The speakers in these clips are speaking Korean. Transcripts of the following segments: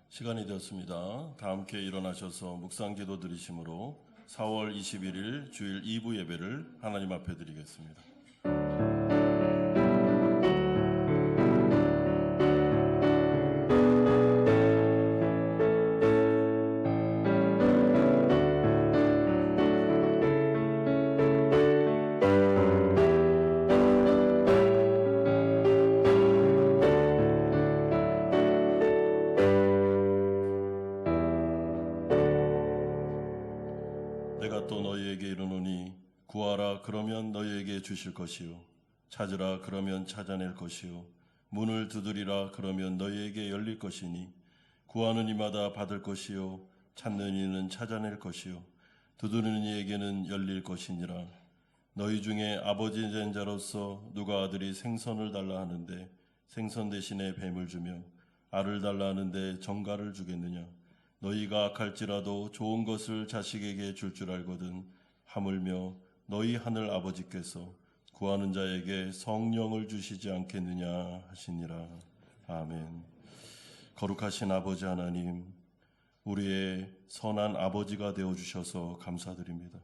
시간이 되었습니다. 다 함께 일어나셔서 묵상기도 드리심으로 4월 21일 주일 2부 예배를 하나님 앞에 드리겠습니다. 내가 또 너희에게 이르노니 구하라 그러면 너희에게 주실 것이요 찾으라 그러면 찾아낼 것이요 문을 두드리라 그러면 너희에게 열릴 것이니 구하는 이마다 받을 것이요 찾는 이는 찾아낼 것이요 두드리는 이에게는 열릴 것이니라. 너희 중에 아버지 된 자로서 누가 아들이 생선을 달라 하는데 생선 대신에 뱀을 주며 알을 달라 하는데 정갈을 주겠느냐. 너희가 악할지라도 좋은 것을 자식에게 줄 줄 알거든 하물며 너희 하늘 아버지께서 구하는 자에게 성령을 주시지 않겠느냐 하시니라. 아멘. 거룩하신 아버지 하나님, 우리의 선한 아버지가 되어주셔서 감사드립니다.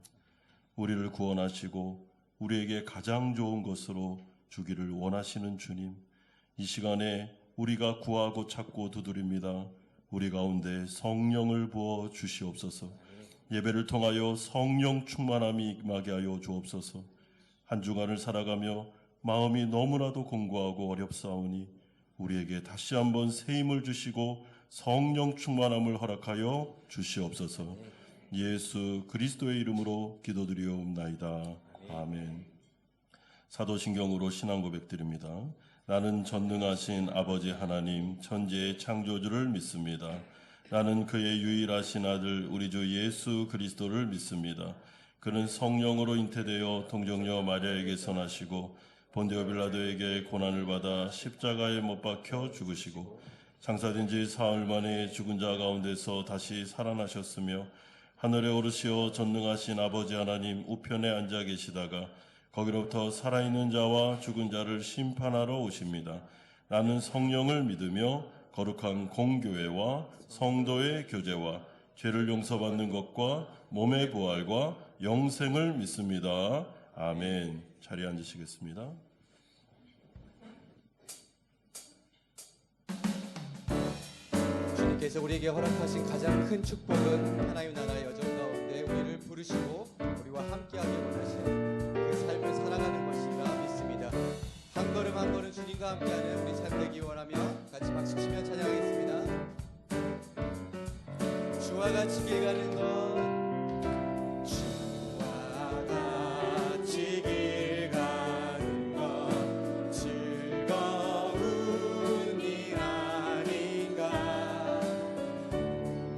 우리를 구원하시고 우리에게 가장 좋은 것으로 주기를 원하시는 주님, 이 시간에 우리가 구하고 찾고 두드립니다. 우리 가운데 성령을 부어 주시옵소서. 예배를 통하여 성령 충만함이 임하게 하여 주옵소서. 한 주간을 살아가며 마음이 너무나도 공고하고 어렵사오니 우리에게 다시 한번 새 힘을 주시고 성령 충만함을 허락하여 주시옵소서. 예수 그리스도의 이름으로 기도드리옵나이다. 아멘. 사도신경으로 신앙 고백드립니다. 나는 전능하신 아버지 하나님 천지의 창조주를 믿습니다. 나는 그의 유일하신 아들 우리 주 예수 그리스도를 믿습니다. 그는 성령으로 잉태되어 동정녀 마리아에게서 나시고 본디오 빌라도에게 고난을 받아 십자가에 못 박혀 죽으시고 장사된 지 사흘 만에 죽은 자 가운데서 다시 살아나셨으며 하늘에 오르시어 전능하신 아버지 하나님 우편에 앉아 계시다가 거기로부터 살아있는 자와 죽은 자를 심판하러 오십니다. 나는 성령을 믿으며 거룩한 공교회와 성도의 교제와 죄를 용서받는 것과 몸의 부활과 영생을 믿습니다. 아멘. 자리에 앉으시겠습니다. 주님께서 우리에게 허락하신 가장 큰 축복은 하나님 나라의 여정 가운데 우리를 부르시고 우리와 함께하기 원하시는 그 삶을 살아가는 것이라 믿습니다. 한 걸음 한 걸음 주님과 함께하는 우리 참 되기 원하며 같이 박수치며 찬양하겠습니다. 주와 같이 길 가는 것, 주와 같이 길 가는 것 즐거운 일 아닌가.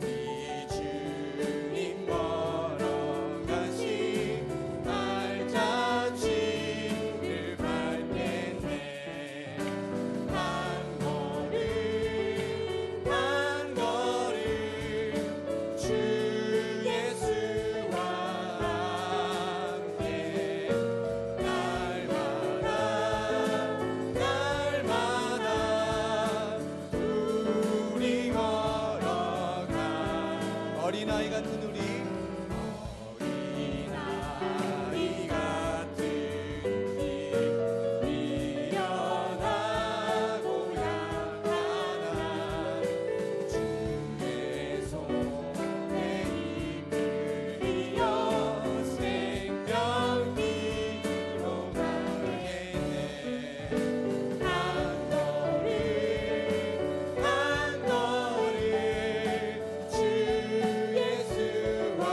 우리 주님 걸어가신 발자취를 밟겠네. 한 걸음 한 걸음 주 예수와 함께 날마다 우리 걸어가. 어린아이 같은 우리 어린아이 같은 길 미련하고 약하나 주의 손에 이끌리어 생명길로 가겠네. 한 걸음 한 걸음 주 예수와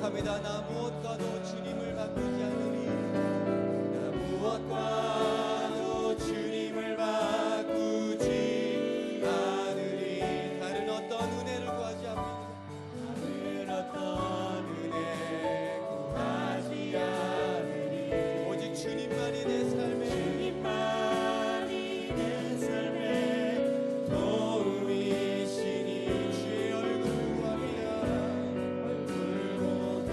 고백합니다. 나 무엇과도 주님을 바꾸지 않으리. 나 무엇과도 주님을 바꾸지 않으리. 다른 어떤 은혜를 구하지 않습니다. 다른 어떤 은혜 구하지 않으리. 오직 주님만이 내 삶에 도움이시니 주의 얼굴 구합니다. 얼굴 보기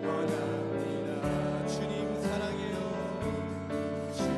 원합니다. 주님 사랑해요. 주님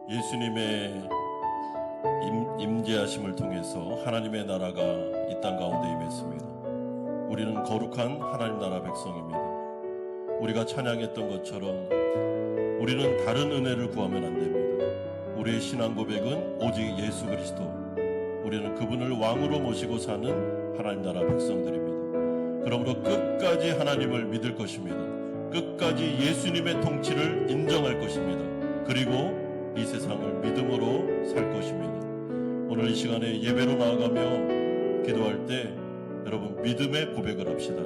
예수님의 임재하심을 통해서 하나님의 나라가 이 땅 가운데 임했습니다. 우리는 거룩한 하나님 나라 백성입니다. 우리가 찬양했던 것처럼 우리는 다른 은혜를 구하면 안 됩니다. 우리의 신앙 고백은 오직 예수 그리스도, 우리는 그분을 왕으로 모시고 사는 하나님 나라 백성들입니다. 그러므로 끝까지 하나님을 믿을 것입니다. 끝까지 예수님의 통치를 인정할 것입니다. 그리고 이 세상을 믿음으로 살 것입니다. 오늘 이 시간에 예배로 나아가며 기도할 때 여러분 믿음의 고백을 합시다.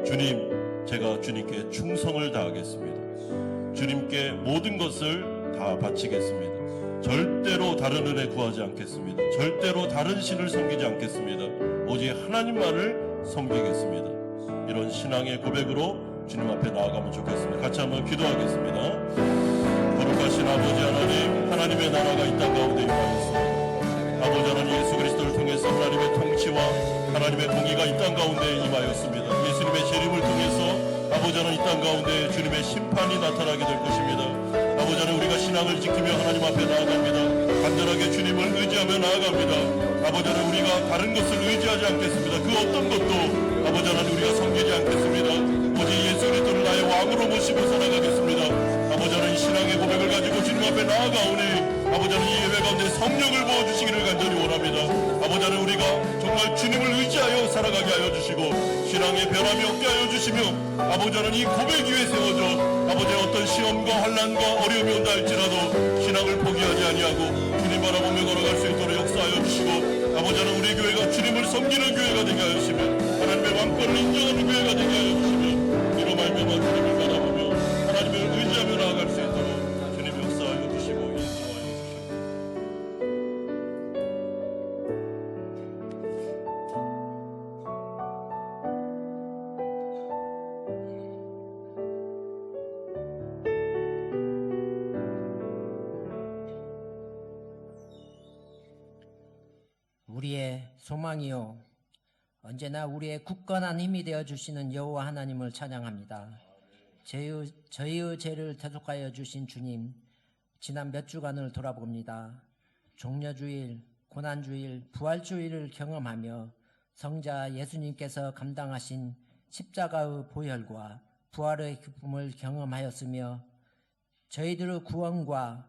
주님, 제가 주님께 충성을 다하겠습니다. 주님께 모든 것을 다 바치겠습니다. 절대로 다른 은혜 구하지 않겠습니다. 절대로 다른 신을 섬기지 않겠습니다. 오직 하나님만을 섬기겠습니다. 이런 신앙의 고백으로 주님 앞에 나아가면 좋겠습니다. 같이 한번 기도하겠습니다. 거룩하신 아버지 하나님, 하나님의 나라가 이 땅 가운데 임하였습니다. 아버지 하나님, 예수 그리스도를 통해서 하나님의 통치와 하나님의 공의가 이 땅 가운데 임하였습니다. 예수님의 재림을 통해서 아버지 하나님, 이 땅 가운데 주님의 심판이 나타나게 될 것입니다. 아버지 하나님, 우리가 신앙을 지키며 하나님 앞에 나아갑니다. 간절하게 주님을 의지하며 나아갑니다. 아버지 하나님, 우리가 다른 것을 의지하지 않겠습니다. 그 어떤 것도 아버지 하나님 우리가 섬기지 않겠습니다. 오직 예수 그리스도를 나의 왕으로 모시고 살아가겠습니다. 아버지 하나님, 신앙의 고백을 가지고 주님 앞에 나아가오니 아버지 하나님, 이 예배 가운데 성령을 부어주시기를 간절히 원합니다. 아버지 하나님, 우리가 정말 주님을 의지하여 살아가게 하여 주시고 신앙의 변함이 없게 하여 주시며 아버지 하나님, 이 고백 위에 세워져 아버지의 어떤 시험과 환난과 어려움이 온다 할지라도 신앙을 포기하지 아니하고 주님 바라보며 걸어갈 수 있도록 역사하여 주시고 아버지 하나님, 우리 교회가 주님을 섬기는 교회가 되게 하여 주시며 하나님의 왕권을 인정하는 교회가 되게 하여 주시며 이로 말미암아 주님을 바라보며 하나님을 의지하며 나아갈 수 있도록 주님 역사하여 주시고 인도하여 주시고 우리의 소망이요 언제나 우리의 굳건한 힘이 되어 주시는 여호와 하나님을 찬양합니다. 저희의 죄를 대속하여 주신 주님, 지난 몇 주간을 돌아봅니다. 종려주일, 고난주일, 부활주일을 경험하며 성자 예수님께서 감당하신 십자가의 보혈과 부활의 기쁨을 경험하였으며 저희들의 구원과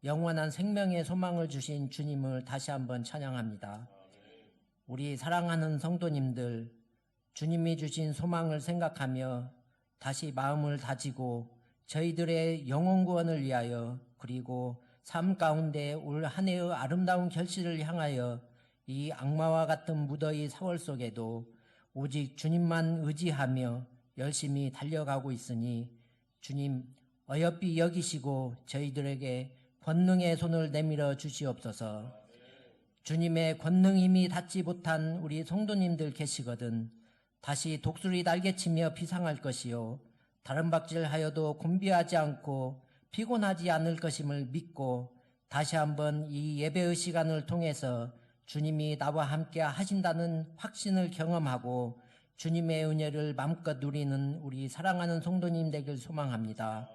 영원한 생명의 소망을 주신 주님을 다시 한번 찬양합니다. 우리 사랑하는 성도님들, 주님이 주신 소망을 생각하며 다시 마음을 다지고 저희들의 영혼 구원을 위하여 그리고 삶 가운데 올 한 해의 아름다운 결실을 향하여 이 악마와 같은 무더위 4월 속에도 오직 주님만 의지하며 열심히 달려가고 있으니 주님 어여삐 여기시고 저희들에게 권능의 손을 내밀어 주시옵소서. 주님의 권능 힘이 닿지 못한 우리 성도님들 계시거든 다시 독수리 날개치며 비상할 것이요 다른 박질하여도 곤비하지 않고 피곤하지 않을 것임을 믿고 다시 한번 이 예배의 시간을 통해서 주님이 나와 함께 하신다는 확신을 경험하고 주님의 은혜를 마음껏 누리는 우리 사랑하는 성도님 되길 소망합니다.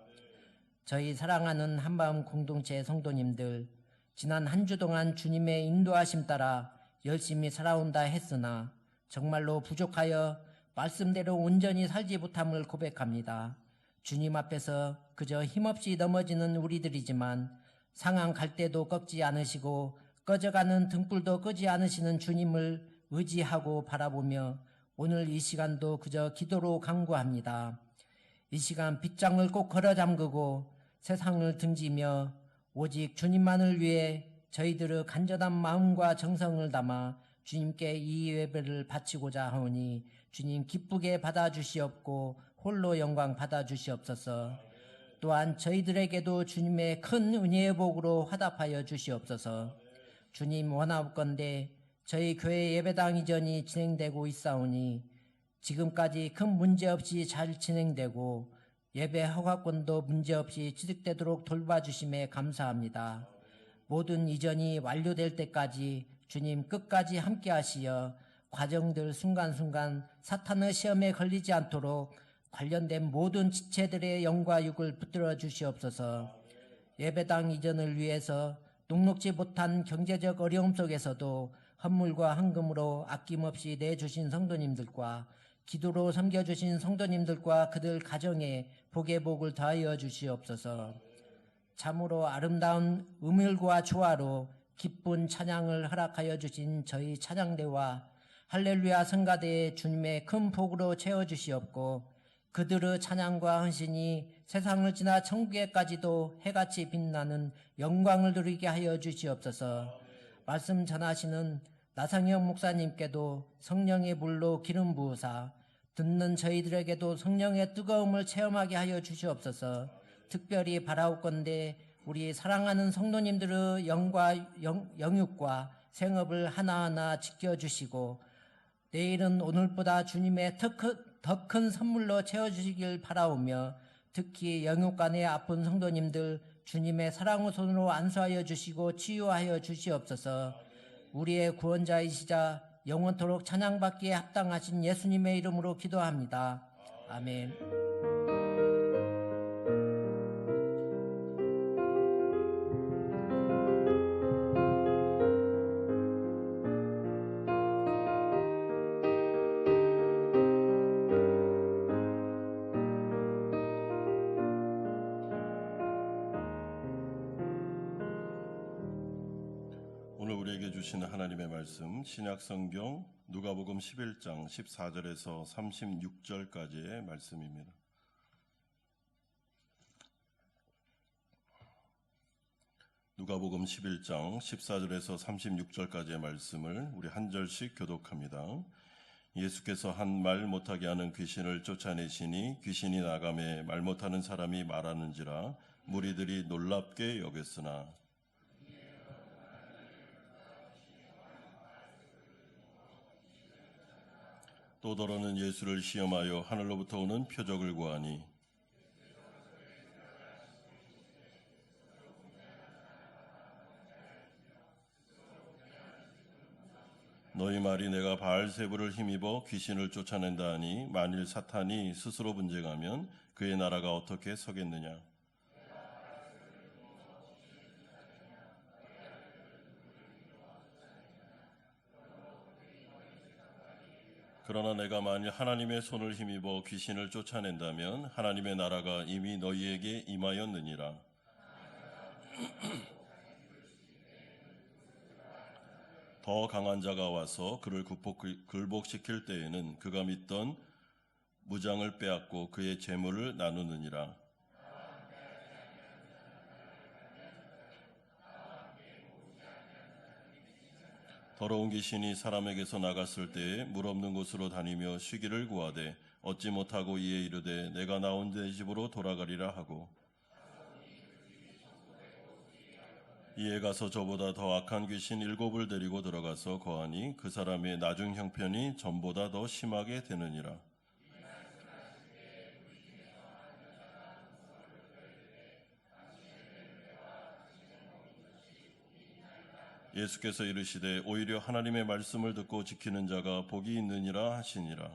저희 사랑하는 한마음 공동체 성도님들, 지난 한 주 동안 주님의 인도하심 따라 열심히 살아온다 했으나 정말로 부족하여 말씀대로 온전히 살지 못함을 고백합니다. 주님 앞에서 그저 힘없이 넘어지는 우리들이지만 상한 갈 때도 꺾지 않으시고 꺼져가는 등불도 끄지 않으시는 주님을 의지하고 바라보며 오늘 이 시간도 그저 기도로 간구합니다. 이 시간 빗장을 꼭 걸어 잠그고 세상을 등지며 오직 주님만을 위해 저희들의 간절한 마음과 정성을 담아 주님께 이 예배를 바치고자 하오니 주님 기쁘게 받아주시옵고 홀로 영광 받아주시옵소서. 또한 저희들에게도 주님의 큰 은혜의 복으로 화답하여 주시옵소서. 주님 원하옵건대 저희 교회 예배당 이전이 진행되고 있사오니 지금까지 큰 문제 없이 잘 진행되고 예배 허가권도 문제없이 취득되도록 돌봐주심에 감사합니다. 모든 이전이 완료될 때까지 주님 끝까지 함께 하시어 과정들 순간순간 사탄의 시험에 걸리지 않도록 관련된 모든 지체들의 영과 육을 붙들어 주시옵소서. 예배당 이전을 위해서 녹록지 못한 경제적 어려움 속에서도 헌물과 헌금으로 아낌없이 내주신 성도님들과 기도로 섬겨주신 성도님들과 그들 가정에 복의 복을 더하여 주시옵소서. 참으로 아름다운 음율과 조화로 기쁜 찬양을 허락하여 주신 저희 찬양대와 할렐루야 성가대의 주님의 큰 복으로 채워주시옵고 그들의 찬양과 헌신이 세상을 지나 천국에까지도 해같이 빛나는 영광을 누리게 하여 주시옵소서. 말씀 전하시는 나상영 목사님께도 성령의 불로 기름 부으사 듣는 저희들에게도 성령의 뜨거움을 체험하게 하여 주시옵소서. 특별히 바라옵건대 우리 사랑하는 성도님들의 영육과 생업을 하나하나 지켜주시고 내일은 오늘보다 주님의 더 큰 선물로 채워주시길 바라오며 특히 영육간에 아픈 성도님들 주님의 사랑의 손으로 안수하여 주시고 치유하여 주시옵소서. 우리의 구원자이시자 영원토록 찬양받기에 합당하신 예수님의 이름으로 기도합니다. 아멘. 오늘 우리에게 주시는 하나님의 말씀 신약성경 누가복음 11장 14절에서 36절까지의 말씀입니다. 누가복음 11장 14절에서 36절까지의 말씀을 우리 한 절씩 교독합니다. 예수께서 한 말 못하게 하는 귀신을 쫓아내시니 귀신이 나가매 말 못하는 사람이 말하는지라 무리들이 놀랍게 여겼으나 또 더러는 예수를 시험하여 하늘로부터 오는 표적을 구하니 너희 말이 내가 바알세부를 힘입어 귀신을 쫓아낸다 하니 만일 사탄이 스스로 분쟁하면 그의 나라가 어떻게 서겠느냐. 그러나 내가 만일 하나님의 손을 힘입어 귀신을 쫓아낸다면 하나님의 나라가 이미 너희에게 임하였느니라. 더 강한 자가 와서 그를 굴복시킬 때에는 그가 믿던 무장을 빼앗고 그의 재물을 나누느니라. 더러운 귀신이 사람에게서 나갔을 때에 물 없는 곳으로 다니며 쉬기를 구하되 얻지 못하고 이에 이르되 내가 나온 내 집으로 돌아가리라 하고 이에 가서 저보다 더 악한 귀신 7을 데리고 들어가서 거하니 그 사람의 나중 형편이 전보다 더 심하게 되느니라. 예수께서 이르시되 오히려 하나님의 말씀을 듣고 지키는 자가 복이 있느니라 하시니라.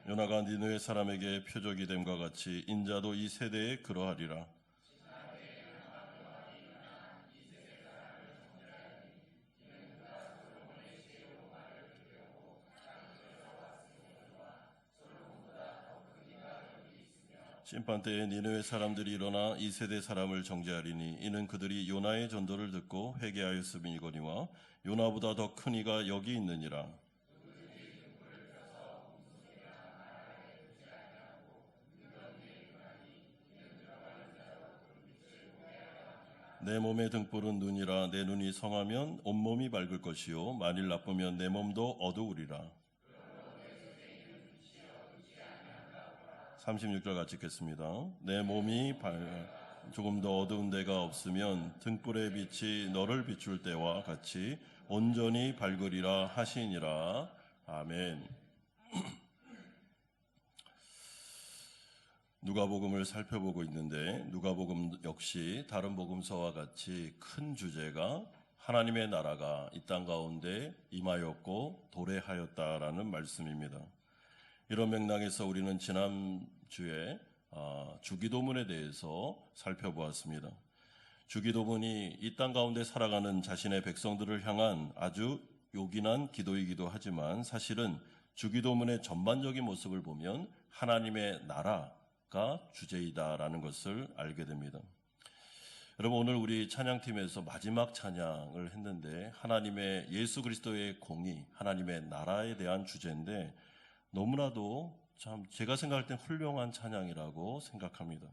요나가 니느웨 사람에게 표적이 됨과 같이 인자도 이 세대에 그러하리라. 심판 때에 니느웨 사람들이 일어나 이 세대 사람을 정죄하리니 이는 그들이 요나의 전도를 듣고 회개하였음이거니와 요나보다 더 큰 이가 여기 있느니라. 내 몸의 등불은 눈이라. 내 눈이 성하면 온몸이 밝을 것이요 만일 나쁘면 내 몸도 어두우리라. 36절 같이 읽겠습니다. 내 몸이 조금 더 어두운 데가 없으면 등불의 빛이 너를 비출 때와 같이 온전히 밝으리라 하시니라. 아멘. 누가복음을 살펴보고 있는데 누가복음 역시 다른 복음서와 같이 큰 주제가 하나님의 나라가 이 땅 가운데 임하였고 도래하였다라는 말씀입니다. 이런 맥락에서 우리는 지난주에 주기도문에 대해서 살펴보았습니다. 주기도문이 이 땅 가운데 살아가는 자신의 백성들을 향한 아주 요긴한 기도이기도 하지만 사실은 주기도문의 전반적인 모습을 보면 하나님의 나라가 주제이다라는 것을 알게 됩니다. 여러분, 오늘 우리 찬양팀에서 마지막 찬양을 했는데 하나님의 예수 그리스도의 공의, 하나님의 나라에 대한 주제인데 너무나도 참 제가 생각할 땐 훌륭한 찬양이라고 생각합니다.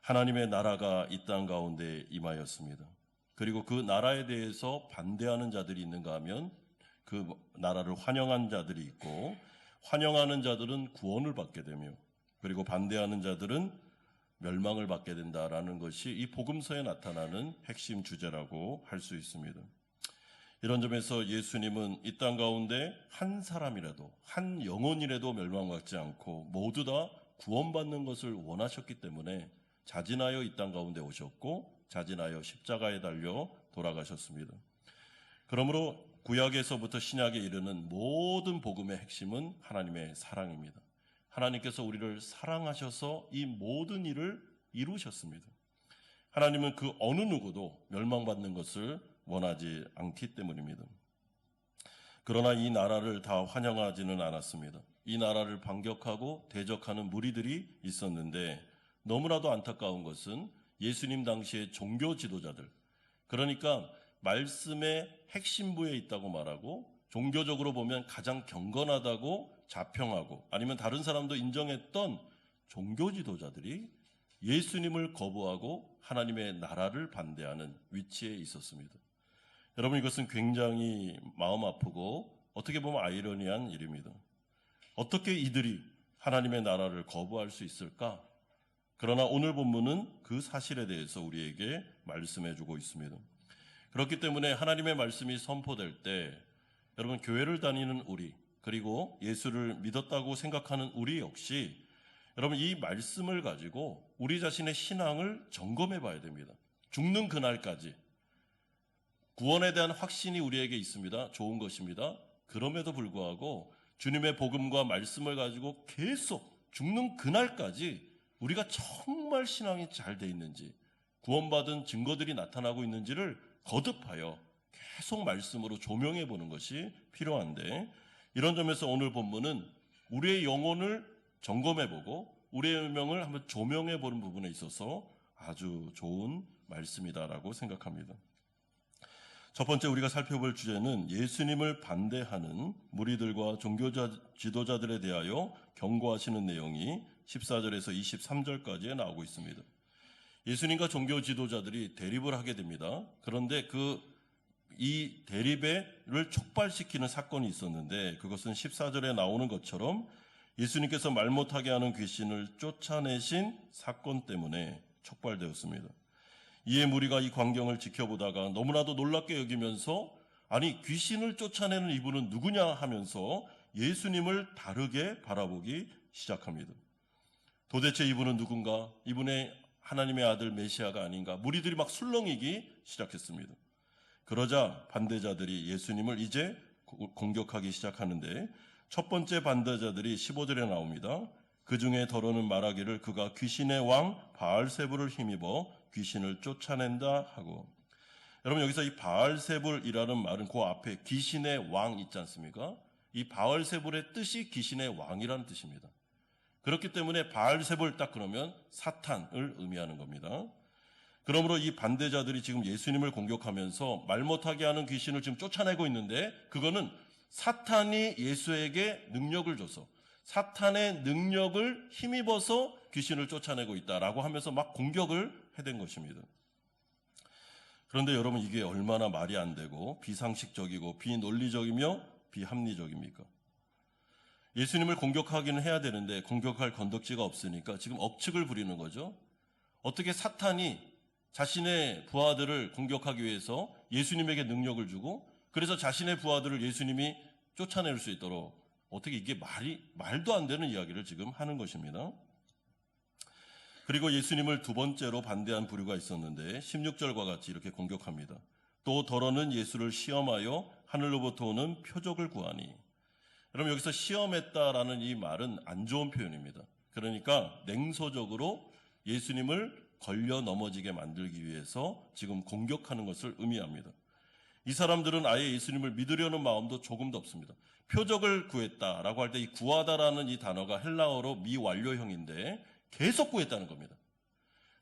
하나님의 나라가 이 땅 가운데 임하였습니다. 그리고 그 나라에 대해서 반대하는 자들이 있는가 하면 그 나라를 환영한 자들이 있고, 환영하는 자들은 구원을 받게 되며 그리고 반대하는 자들은 멸망을 받게 된다라는 것이 이 복음서에 나타나는 핵심 주제라고 할 수 있습니다. 이런 점에서 예수님은 이 땅 가운데 한 사람이라도, 한 영혼이라도 멸망받지 않고 모두 다 구원받는 것을 원하셨기 때문에 자진하여 이 땅 가운데 오셨고 자진하여 십자가에 달려 돌아가셨습니다. 그러므로 구약에서부터 신약에 이르는 모든 복음의 핵심은 하나님의 사랑입니다. 하나님께서 우리를 사랑하셔서 이 모든 일을 이루셨습니다. 하나님은 그 어느 누구도 멸망받는 것을 원하지 않기 때문입니다. 그러나 이 나라를 다 환영하지는 않았습니다. 이 나라를 반격하고 대적하는 무리들이 있었는데 너무나도 안타까운 것은 예수님 당시의 종교 지도자들, 그러니까 말씀의 핵심부에 있다고 말하고 종교적으로 보면 가장 경건하다고 자평하고 아니면 다른 사람도 인정했던 종교 지도자들이 예수님을 거부하고 하나님의 나라를 반대하는 위치에 있었습니다. 여러분, 이것은 굉장히 마음 아프고 어떻게 보면 아이러니한 일입니다. 어떻게 이들이 하나님의 나라를 거부할 수 있을까? 그러나 오늘 본문은 그 사실에 대해서 우리에게 말씀해 주고 있습니다. 그렇기 때문에 하나님의 말씀이 선포될 때 여러분, 교회를 다니는 우리, 그리고 예수를 믿었다고 생각하는 우리 역시 여러분, 이 말씀을 가지고 우리 자신의 신앙을 점검해 봐야 됩니다. 죽는 그날까지 구원에 대한 확신이 우리에게 있습니다. 좋은 것입니다. 그럼에도 불구하고 주님의 복음과 말씀을 가지고 계속 죽는 그날까지 우리가 정말 신앙이 잘 돼 있는지, 구원받은 증거들이 나타나고 있는지를 거듭하여 계속 말씀으로 조명해 보는 것이 필요한데, 이런 점에서 오늘 본문은 우리의 영혼을 점검해 보고 우리의 운명을 한번 조명해 보는 부분에 있어서 아주 좋은 말씀이다라고 생각합니다. 첫 번째 우리가 살펴볼 주제는 예수님을 반대하는 무리들과 종교 지도자들에 대하여 경고하시는 내용이 14절에서 23절까지에 나오고 있습니다. 예수님과 종교 지도자들이 대립을 하게 됩니다. 그런데 이 대립을 촉발시키는 사건이 있었는데 그것은 14절에 나오는 것처럼 예수님께서 말 못하게 하는 귀신을 쫓아내신 사건 때문에 촉발되었습니다. 이에 무리가 이 광경을 지켜보다가 너무나도 놀랍게 여기면서 아니, 귀신을 쫓아내는 이분은 누구냐 하면서 예수님을 다르게 바라보기 시작합니다. 도대체 이분은 누군가? 이분의 하나님의 아들 메시아가 아닌가? 무리들이 막 술렁이기 시작했습니다. 그러자 반대자들이 예수님을 이제 공격하기 시작하는데 첫 번째 반대자들이 15절에 나옵니다. 그 중에 더러는 말하기를 그가 귀신의 왕 바알세불을 힘입어 귀신을 쫓아낸다 하고, 여러분 여기서 이 바알세불이라는 말은 그 앞에 귀신의 왕 있지 않습니까? 이 바알세불의 뜻이 귀신의 왕이라는 뜻입니다. 그렇기 때문에 바알세불 딱 그러면 사탄을 의미하는 겁니다. 그러므로 이 반대자들이 지금 예수님을 공격하면서 말 못하게 하는 귀신을 지금 쫓아내고 있는데 그거는 사탄이 예수에게 능력을 줘서 사탄의 능력을 힘입어서 귀신을 쫓아내고 있다라고 하면서 막 공격을 해댄 것입니다. 그런데 여러분, 이게 얼마나 말이 안 되고 비상식적이고 비논리적이며 비합리적입니까? 예수님을 공격하기는 해야 되는데 공격할 건덕지가 없으니까 지금 억측을 부리는 거죠. 어떻게 사탄이 자신의 부하들을 공격하기 위해서 예수님에게 능력을 주고 그래서 자신의 부하들을 예수님이 쫓아낼 수 있도록 어떻게 이게 말도 안 되는 이야기를 지금 하는 것입니다. 그리고 예수님을 두 번째로 반대한 부류가 있었는데 16절과 같이 이렇게 공격합니다. 또 더러는 예수를 시험하여 하늘로부터 오는 표적을 구하니. 여러분, 여기서 시험했다라는 이 말은 안 좋은 표현입니다. 그러니까 냉소적으로 예수님을 걸려 넘어지게 만들기 위해서 지금 공격하는 것을 의미합니다. 이 사람들은 아예 예수님을 믿으려는 마음도 조금도 없습니다. 표적을 구했다라고 할 때 이 구하다라는 이 단어가 헬라어로 미완료형인데 계속 구했다는 겁니다.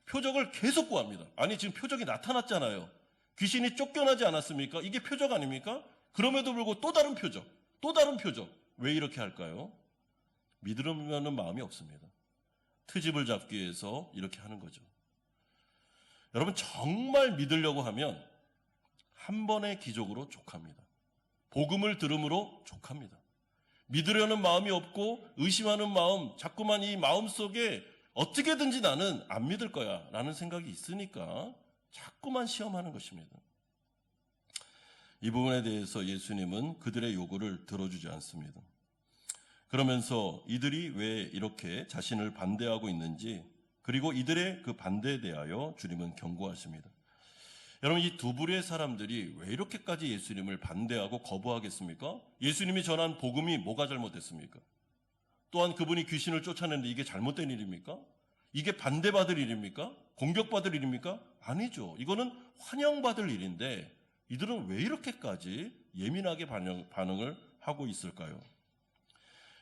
표적을 계속 구합니다. 아니, 지금 표적이 나타났잖아요. 귀신이 쫓겨나지 않았습니까? 이게 표적 아닙니까? 그럼에도 불구하고 또 다른 표적, 또 다른 표적. 왜 이렇게 할까요? 믿으려는 마음이 없습니다. 트집을 잡기 위해서 이렇게 하는 거죠. 여러분, 정말 믿으려고 하면 한 번의 기적으로 족합니다. 복음을 들음으로 족합니다. 믿으려는 마음이 없고 의심하는 마음, 자꾸만 이 마음 속에 어떻게든지 나는 안 믿을 거야 라는 생각이 있으니까 자꾸만 시험하는 것입니다. 이 부분에 대해서 예수님은 그들의 요구를 들어주지 않습니다. 그러면서 이들이 왜 이렇게 자신을 반대하고 있는지, 그리고 이들의 그 반대에 대하여 주님은 경고하십니다. 여러분, 이 두 부류의 사람들이 왜 이렇게까지 예수님을 반대하고 거부하겠습니까? 예수님이 전한 복음이 뭐가 잘못됐습니까? 또한 그분이 귀신을 쫓아내는데 이게 잘못된 일입니까? 이게 반대받을 일입니까? 공격받을 일입니까? 아니죠. 이거는 환영받을 일인데 이들은 왜 이렇게까지 예민하게 반응을 하고 있을까요?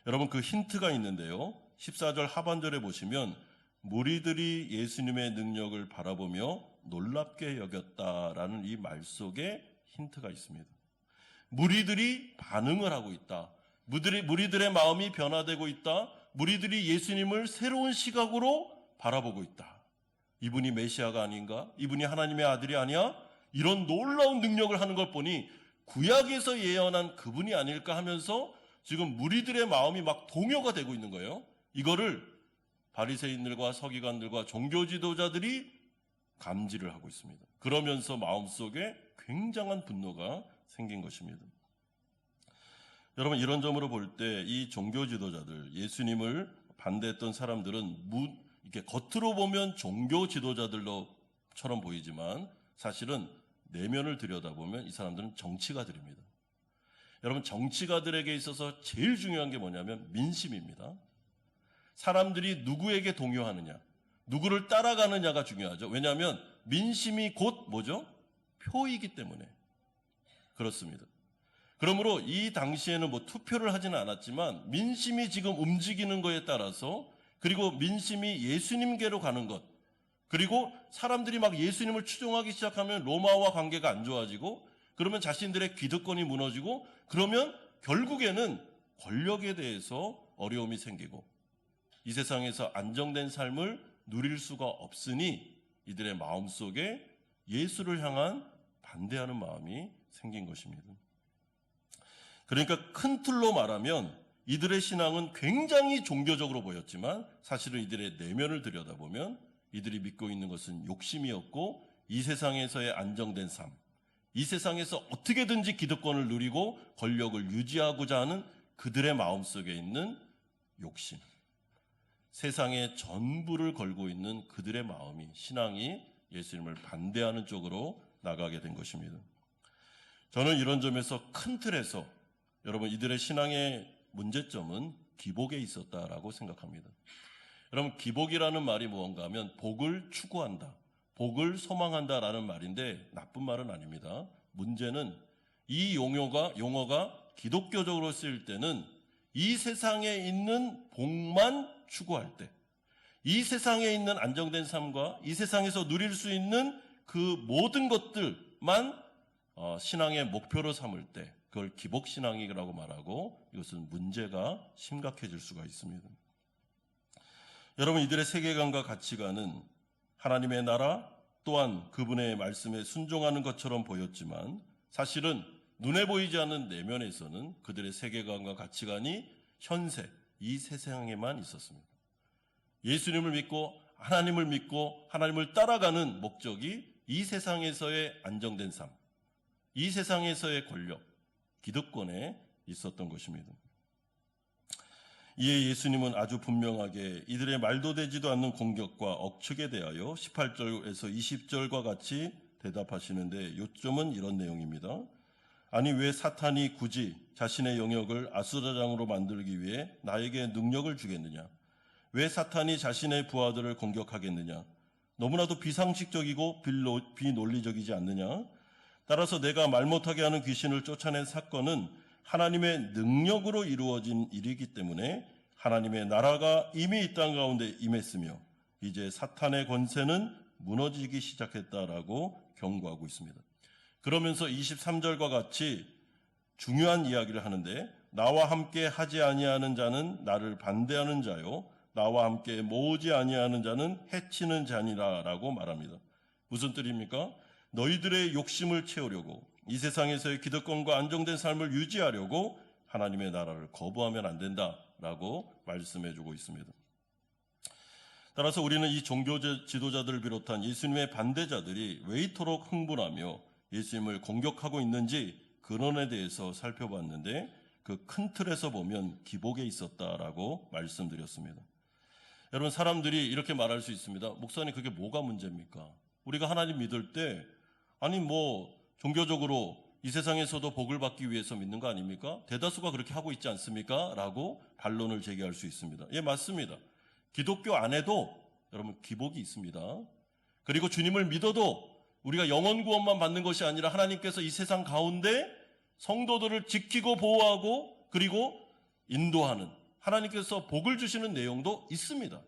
여러분, 그 힌트가 있는데요. 14절 하반절에 보시면 무리들이 예수님의 능력을 바라보며 놀랍게 여겼다라는 이 말 속에 힌트가 있습니다. 무리들이 반응을 하고 있다. 무리들의 마음이 변화되고 있다. 무리들이 예수님을 새로운 시각으로 바라보고 있다. 이분이 메시아가 아닌가? 이분이 하나님의 아들이 아니야? 이런 놀라운 능력을 하는 걸 보니 구약에서 예언한 그분이 아닐까 하면서 지금 무리들의 마음이 막 동요가 되고 있는 거예요. 이거를 바리새인들과 서기관들과 종교 지도자들이 감지를 하고 있습니다. 그러면서 마음속에 굉장한 분노가 생긴 것입니다. 여러분, 이런 점으로 볼 때 이 종교 지도자들, 예수님을 반대했던 사람들은 이렇게 겉으로 보면 종교 지도자들처럼 보이지만 사실은 내면을 들여다보면 이 사람들은 정치가들입니다. 여러분, 정치가들에게 있어서 제일 중요한 게 뭐냐면 민심입니다. 사람들이 누구에게 동요하느냐, 누구를 따라가느냐가 중요하죠. 왜냐하면 민심이 곧 뭐죠? 표이기 때문에 그렇습니다. 그러므로 이 당시에는 투표를 하지는 않았지만 민심이 지금 움직이는 거에 따라서, 그리고 민심이 예수님께로 가는 것, 그리고 사람들이 막 예수님을 추종하기 시작하면 로마와 관계가 안 좋아지고, 그러면 자신들의 기득권이 무너지고, 그러면 결국에는 권력에 대해서 어려움이 생기고 이 세상에서 안정된 삶을 누릴 수가 없으니 이들의 마음속에 예수를 향한 반대하는 마음이 생긴 것입니다. 그러니까 큰 틀로 말하면 이들의 신앙은 굉장히 종교적으로 보였지만 사실은 이들의 내면을 들여다보면 이들이 믿고 있는 것은 욕심이었고, 이 세상에서의 안정된 삶, 이 세상에서 어떻게든지 기득권을 누리고 권력을 유지하고자 하는 그들의 마음속에 있는 욕심, 세상의 전부를 걸고 있는 그들의 마음이, 신앙이 예수님을 반대하는 쪽으로 나가게 된 것입니다. 저는 이런 점에서 큰 틀에서 여러분, 이들의 신앙의 문제점은 기복에 있었다라고 생각합니다. 여러분, 기복이라는 말이 무언가 하면 복을 추구한다, 복을 소망한다라는 말인데 나쁜 말은 아닙니다. 문제는 이 용어가 기독교적으로 쓰일 때는 이 세상에 있는 복만 추구할 때, 이 세상에 있는 안정된 삶과 이 세상에서 누릴 수 있는 그 모든 것들만 신앙의 목표로 삼을 때 그걸 기복신앙이라고 말하고, 이것은 문제가 심각해질 수가 있습니다. 여러분, 이들의 세계관과 가치관은 하나님의 나라 또한 그분의 말씀에 순종하는 것처럼 보였지만 사실은 눈에 보이지 않는 내면에서는 그들의 세계관과 가치관이 현세, 이 세상에만 있었습니다. 예수님을 믿고 하나님을 믿고 하나님을 따라가는 목적이 이 세상에서의 안정된 삶, 이 세상에서의 권력, 기득권에 있었던 것입니다. 이에 예수님은 아주 분명하게 이들의 말도 되지도 않는 공격과 억측에 대하여 18절에서 20절과 같이 대답하시는데 요점은 이런 내용입니다. 아니 왜 사탄이 굳이 자신의 영역을 아수라장으로 만들기 위해 나에게 능력을 주겠느냐? 왜 사탄이 자신의 부하들을 공격하겠느냐? 너무나도 비상식적이고 비논리적이지 않느냐? 따라서 내가 말 못하게 하는 귀신을 쫓아낸 사건은 하나님의 능력으로 이루어진 일이기 때문에 하나님의 나라가 이미 이 땅 가운데 임했으며 이제 사탄의 권세는 무너지기 시작했다라고 경고하고 있습니다. 그러면서 23절과 같이 중요한 이야기를 하는데 나와 함께 하지 아니하는 자는 나를 반대하는 자요 나와 함께 모으지 아니하는 자는 해치는 자니라라고 말합니다. 무슨 뜻입니까? 너희들의 욕심을 채우려고 이 세상에서의 기득권과 안정된 삶을 유지하려고 하나님의 나라를 거부하면 안 된다라고 말씀해주고 있습니다. 따라서 우리는 이 종교 지도자들을 비롯한 예수님의 반대자들이 왜 이토록 흥분하며 예수님을 공격하고 있는지 근원에 대해서 살펴봤는데 그 큰 틀에서 보면 기복에 있었다라고 말씀드렸습니다. 여러분 사람들이 이렇게 말할 수 있습니다. 목사님 그게 뭐가 문제입니까? 우리가 하나님 믿을 때 아니 뭐 종교적으로 이 세상에서도 복을 받기 위해서 믿는 거 아닙니까? 대다수가 그렇게 하고 있지 않습니까? 라고 반론을 제기할 수 있습니다. 예, 맞습니다. 기독교 안에도 여러분 기복이 있습니다. 그리고 주님을 믿어도 우리가 영원 구원만 받는 것이 아니라 하나님께서 이 세상 가운데 성도들을 지키고 보호하고 그리고 인도하는 하나님께서 복을 주시는 내용도 있습니다.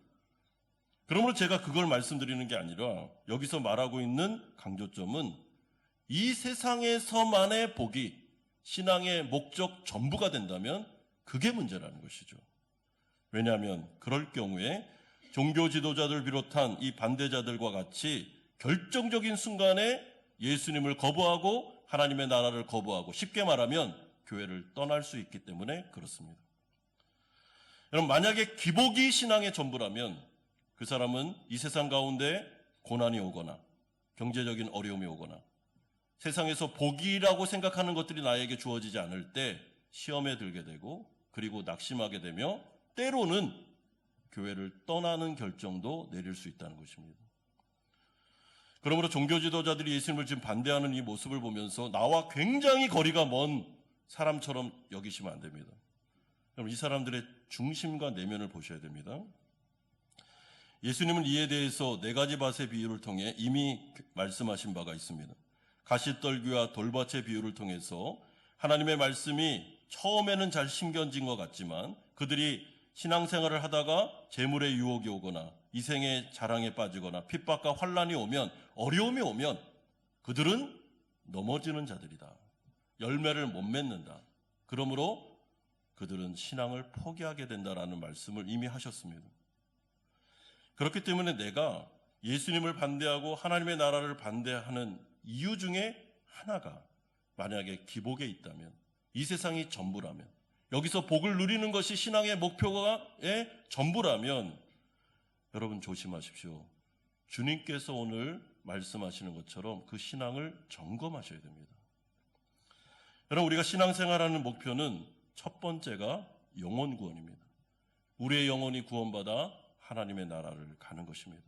그러므로 제가 그걸 말씀드리는 게 아니라 여기서 말하고 있는 강조점은 이 세상에서만의 복이 신앙의 목적 전부가 된다면 그게 문제라는 것이죠. 왜냐하면 그럴 경우에 종교 지도자들 비롯한 이 반대자들과 같이 결정적인 순간에 예수님을 거부하고 하나님의 나라를 거부하고 쉽게 말하면 교회를 떠날 수 있기 때문에 그렇습니다. 여러분 만약에 기복이 신앙의 전부라면 그 사람은 이 세상 가운데 고난이 오거나 경제적인 어려움이 오거나 세상에서 복이라고 생각하는 것들이 나에게 주어지지 않을 때 시험에 들게 되고 그리고 낙심하게 되며 때로는 교회를 떠나는 결정도 내릴 수 있다는 것입니다. 그러므로 종교 지도자들이 예수님을 지금 반대하는 이 모습을 보면서 나와 굉장히 거리가 먼 사람처럼 여기시면 안 됩니다. 그럼 이 사람들의 중심과 내면을 보셔야 됩니다. 예수님은 이에 대해서 4가지 밭의 비유를 통해 이미 말씀하신 바가 있습니다. 가시떨기와 돌밭의 비유를 통해서 하나님의 말씀이 처음에는 잘 심겨진 것 같지만 그들이 신앙생활을 하다가 재물의 유혹이 오거나 이생의 자랑에 빠지거나 핍박과 환난이 오면 어려움이 오면 그들은 넘어지는 자들이다. 열매를 못 맺는다. 그러므로 그들은 신앙을 포기하게 된다라는 말씀을 이미 하셨습니다. 그렇기 때문에 내가 예수님을 반대하고 하나님의 나라를 반대하는 이유 중에 하나가 만약에 기복에 있다면 이 세상이 전부라면 여기서 복을 누리는 것이 신앙의 목표의 전부라면 여러분 조심하십시오. 주님께서 오늘 말씀하시는 것처럼 그 신앙을 점검하셔야 됩니다. 여러분 우리가 신앙생활하는 목표는 첫 번째가 영혼 구원입니다. 우리의 영혼이 구원받아 하나님의 나라를 가는 것입니다.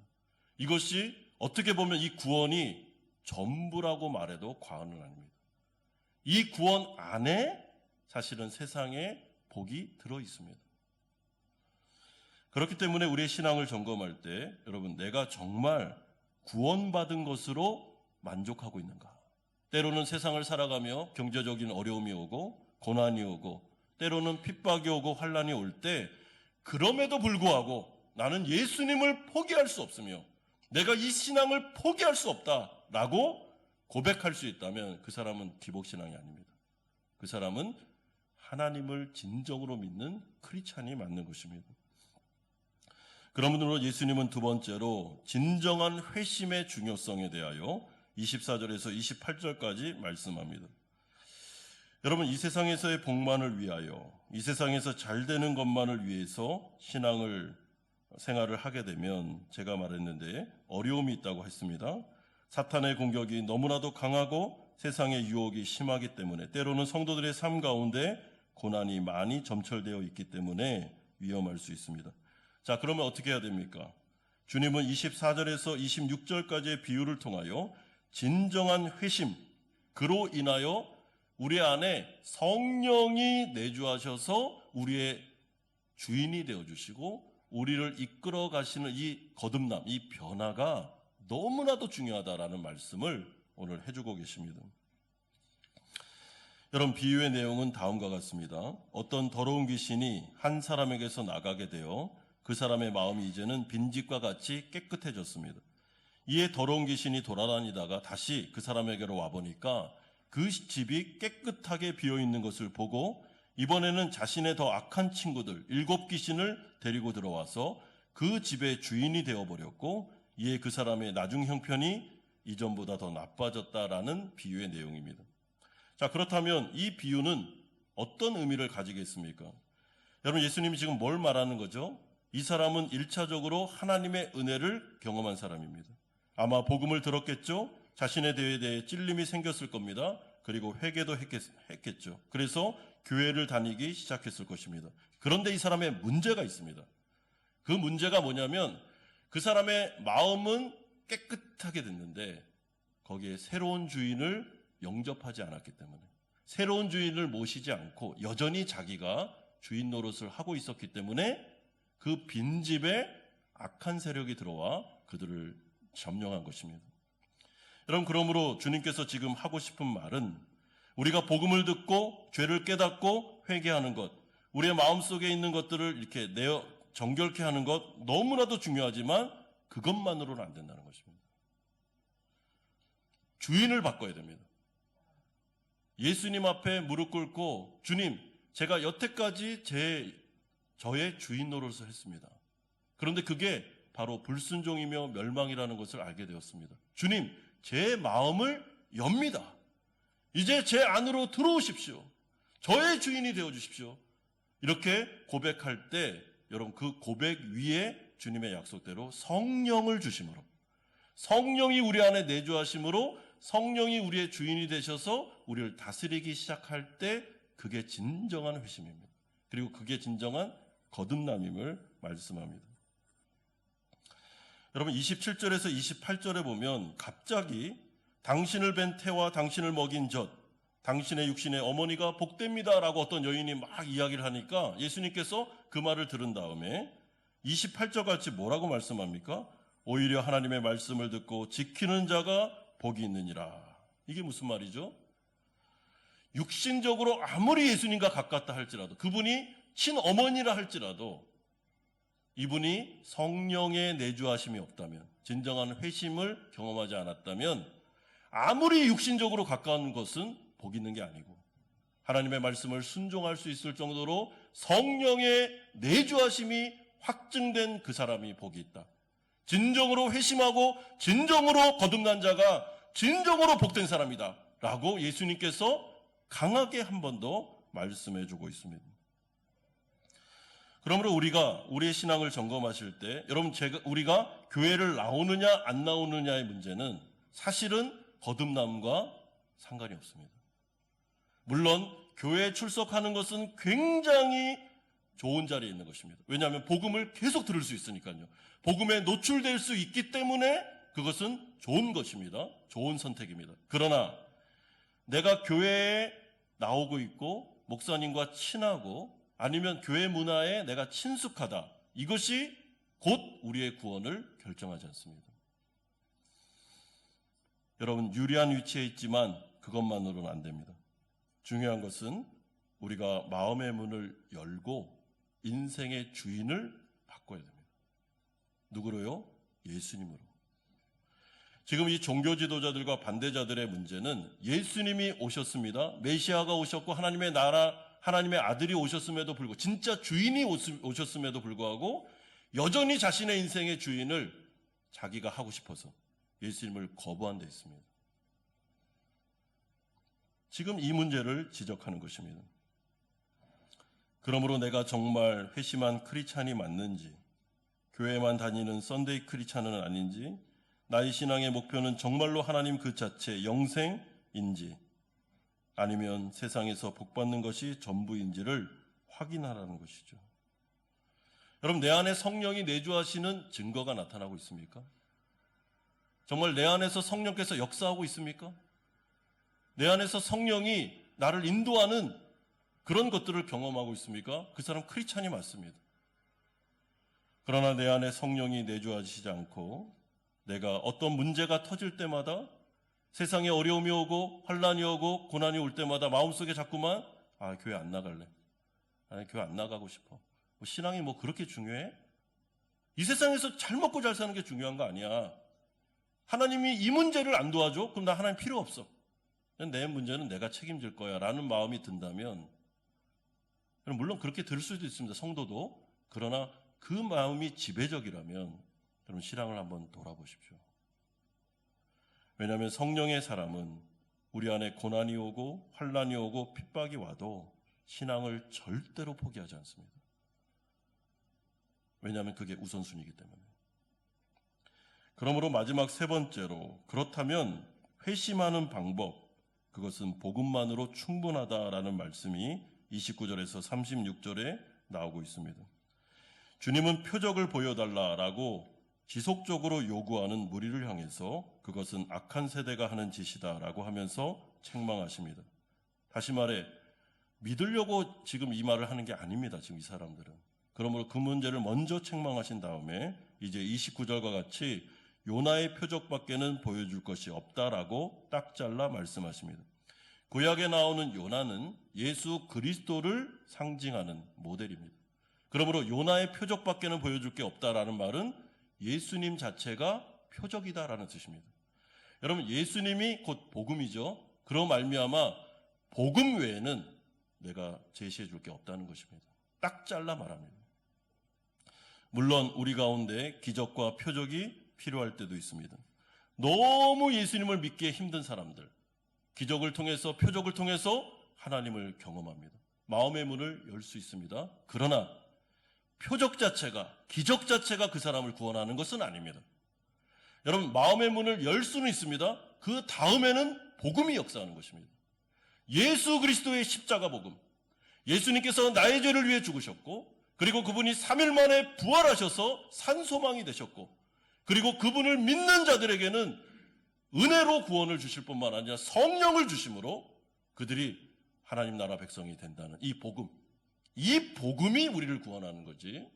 이것이 어떻게 보면 이 구원이 전부라고 말해도 과언은 아닙니다. 이 구원 안에 사실은 세상에 복이 들어 있습니다. 그렇기 때문에 우리의 신앙을 점검할 때 여러분 내가 정말 구원받은 것으로 만족하고 있는가? 때로는 세상을 살아가며 경제적인 어려움이 오고 고난이 오고 때로는 핍박이 오고 환난이 올 때 그럼에도 불구하고 나는 예수님을 포기할 수 없으며 내가 이 신앙을 포기할 수 없다라고 고백할 수 있다면 그 사람은 기복신앙이 아닙니다. 그 사람은 하나님을 진정으로 믿는 크리스찬이 맞는 것입니다. 그러므로 예수님은 두 번째로 진정한 회심의 중요성에 대하여 24절에서 28절까지 말씀합니다. 여러분 이 세상에서의 복만을 위하여 이 세상에서 잘 되는 것만을 위해서 생활을 하게 되면 제가 말했는데 어려움이 있다고 했습니다. 사탄의 공격이 너무나도 강하고 세상의 유혹이 심하기 때문에 때로는 성도들의 삶 가운데 고난이 많이 점철되어 있기 때문에 위험할 수 있습니다. 자, 그러면 어떻게 해야 됩니까? 주님은 24절에서 26절까지의 비유를 통하여 진정한 회심, 그로 인하여 우리 안에 성령이 내주하셔서 우리의 주인이 되어주시고 우리를 이끌어 가시는 이 거듭남, 이 변화가 너무나도 중요하다라는 말씀을 오늘 해주고 계십니다. 여러분, 비유의 내용은 다음과 같습니다. 어떤 더러운 귀신이 한 사람에게서 나가게 되어 그 사람의 마음이 이제는 빈집과 같이 깨끗해졌습니다. 이에 더러운 귀신이 돌아다니다가 다시 그 사람에게로 와보니까 그 집이 깨끗하게 비어있는 것을 보고 이번에는 자신의 더 악한 친구들 7 귀신을 데리고 들어와서 그 집의 주인이 되어버렸고, 이에 그 사람의 나중 형편이 이전보다 더 나빠졌다라는 비유의 내용입니다. 자, 그렇다면 이 비유는 어떤 의미를 가지겠습니까? 여러분, 예수님이 지금 뭘 말하는 거죠? 이 사람은 1차적으로 하나님의 은혜를 경험한 사람입니다. 아마 복음을 들었겠죠? 자신에 대해 찔림이 생겼을 겁니다. 그리고 회개도 했겠죠. 그래서 교회를 다니기 시작했을 것입니다. 그런데 이 사람의 문제가 있습니다. 그 문제가 뭐냐면 그 사람의 마음은 깨끗하게 됐는데 거기에 새로운 주인을 영접하지 않았기 때문에, 새로운 주인을 모시지 않고 여전히 자기가 주인 노릇을 하고 있었기 때문에 그 빈집에 악한 세력이 들어와 그들을 점령한 것입니다. 여러분, 그러므로 주님께서 지금 하고 싶은 말은 우리가 복음을 듣고 죄를 깨닫고 회개하는 것, 우리의 마음속에 있는 것들을 이렇게 정결케 하는 것 너무나도 중요하지만 그것만으로는 안 된다는 것입니다. 주인을 바꿔야 됩니다. 예수님 앞에 무릎 꿇고, 주님, 제가 여태까지 저의 주인 노릇을 했습니다. 그런데 그게 바로 불순종이며 멸망이라는 것을 알게 되었습니다. 주님, 제 마음을 엽니다. 이제 제 안으로 들어오십시오. 저의 주인이 되어주십시오. 이렇게 고백할 때 여러분, 그 고백 위에 주님의 약속대로 성령을 주심으로, 성령이 우리 안에 내주하심으로 성령이 우리의 주인이 되셔서 우리를 다스리기 시작할 때 그게 진정한 회심입니다. 그리고 그게 진정한 거듭남임을 말씀합니다. 여러분, 27절에서 28절에 보면 갑자기 당신을 뵌 태와 당신을 먹인 젖, 당신의 육신의 어머니가 복됩니다 라고 어떤 여인이 막 이야기를 하니까 예수님께서 그 말을 들은 다음에 28절 같이 뭐라고 말씀합니까? 오히려 하나님의 말씀을 듣고 지키는 자가 복이 있느니라. 이게 무슨 말이죠? 육신적으로 아무리 예수님과 가깝다 할지라도, 그분이 친어머니라 할지라도 이분이 성령의 내주하심이 없다면, 진정한 회심을 경험하지 않았다면 아무리 육신적으로 가까운 것은 복 있는 게 아니고 하나님의 말씀을 순종할 수 있을 정도로 성령의 내주하심이 확증된 그 사람이 복이 있다. 진정으로 회심하고 진정으로 거듭난 자가 진정으로 복된 사람이다 라고 예수님께서 강하게 한 번 더 말씀해 주고 있습니다. 그러므로 우리가 우리의 신앙을 점검하실 때, 여러분, 우리가 교회를 나오느냐 안 나오느냐의 문제는 사실은 거듭남과 상관이 없습니다. 물론 교회에 출석하는 것은 굉장히 좋은 자리에 있는 것입니다. 왜냐하면 복음을 계속 들을 수 있으니까요. 복음에 노출될 수 있기 때문에 그것은 좋은 것입니다. 좋은 선택입니다. 그러나 내가 교회에 나오고 있고 목사님과 친하고 아니면 교회 문화에 내가 친숙하다, 이것이 곧 우리의 구원을 결정하지 않습니다. 여러분, 유리한 위치에 있지만 그것만으로는 안 됩니다. 중요한 것은 우리가 마음의 문을 열고 인생의 주인을 바꿔야 됩니다. 누구로요? 예수님으로. 지금 이 종교 지도자들과 반대자들의 문제는 예수님이 오셨습니다. 메시아가 오셨고 하나님의 나라, 하나님의 아들이 오셨음에도 불구하고, 진짜 주인이 오셨음에도 불구하고 여전히 자신의 인생의 주인을 자기가 하고 싶어서 예수님을 거부한 데 있습니다. 지금 이 문제를 지적하는 것입니다. 그러므로 내가 정말 회심한 크리스찬이 맞는지, 교회만 다니는 썬데이 크리스찬은 아닌지, 나의 신앙의 목표는 정말로 하나님 그 자체 영생인지, 아니면 세상에서 복받는 것이 전부인지를 확인하라는 것이죠. 여러분, 내 안에 성령이 내주하시는 증거가 나타나고 있습니까? 정말 내 안에서 성령께서 역사하고 있습니까? 내 안에서 성령이 나를 인도하는 그런 것들을 경험하고 있습니까? 그 사람 크리스찬이 맞습니다. 그러나 내 안에 성령이 내주하시지 않고 내가 어떤 문제가 터질 때마다 세상에 어려움이 오고 환난이 오고 고난이 올 때마다 마음속에 자꾸만 교회 안 나갈래. 아니 교회 안 나가고 싶어. 신앙이 뭐 그렇게 중요해? 이 세상에서 잘 먹고 잘 사는 게 중요한 거 아니야. 하나님이 이 문제를 안 도와줘? 그럼 나 하나님 필요 없어. 내 문제는 내가 책임질 거야 라는 마음이 든다면, 물론 그렇게 들 수도 있습니다. 성도도. 그러나 그 마음이 지배적이라면 여러분 신앙을 한번 돌아보십시오. 왜냐하면 성령의 사람은 우리 안에 고난이 오고 환난이 오고 핍박이 와도 신앙을 절대로 포기하지 않습니다. 왜냐하면 그게 우선순위이기 때문에. 그러므로 마지막 세 번째로, 그렇다면 회심하는 방법, 그것은 복음만으로 충분하다라는 말씀이 29절에서 36절에 나오고 있습니다. 주님은 표적을 보여달라라고 지속적으로 요구하는 무리를 향해서 그것은 악한 세대가 하는 짓이다라고 하면서 책망하십니다. 다시 말해 믿으려고 지금 이 말을 하는 게 아닙니다. 지금 이 사람들은. 그러므로 그 문제를 먼저 책망하신 다음에 이제 29절과 같이 요나의 표적밖에는 보여줄 것이 없다라고 딱 잘라 말씀하십니다. 구약에 나오는 요나는 예수 그리스도를 상징하는 모델입니다. 그러므로 요나의 표적밖에는 보여줄 게 없다라는 말은 예수님 자체가 표적이다라는 뜻입니다. 여러분, 예수님이 곧 복음이죠. 그로 말미암아 복음 외에는 내가 제시해 줄 게 없다는 것입니다. 딱 잘라 말합니다. 물론 우리 가운데 기적과 표적이 필요할 때도 있습니다. 너무 예수님을 믿기에 힘든 사람들, 기적을 통해서 표적을 통해서 하나님을 경험합니다. 마음의 문을 열 수 있습니다. 그러나 표적 자체가, 기적 자체가 그 사람을 구원하는 것은 아닙니다. 여러분, 마음의 문을 열 수는 있습니다. 그 다음에는 복음이 역사하는 것입니다. 예수 그리스도의 십자가 복음, 예수님께서 나의 죄를 위해 죽으셨고, 그리고 그분이 3일 만에 부활하셔서 산소망이 되셨고, 그리고 그분을 믿는 자들에게는 은혜로 구원을 주실 뿐만 아니라 성령을 주심으로 그들이 하나님 나라 백성이 된다는 이 복음, 이 복음이 우리를 구원하는 거지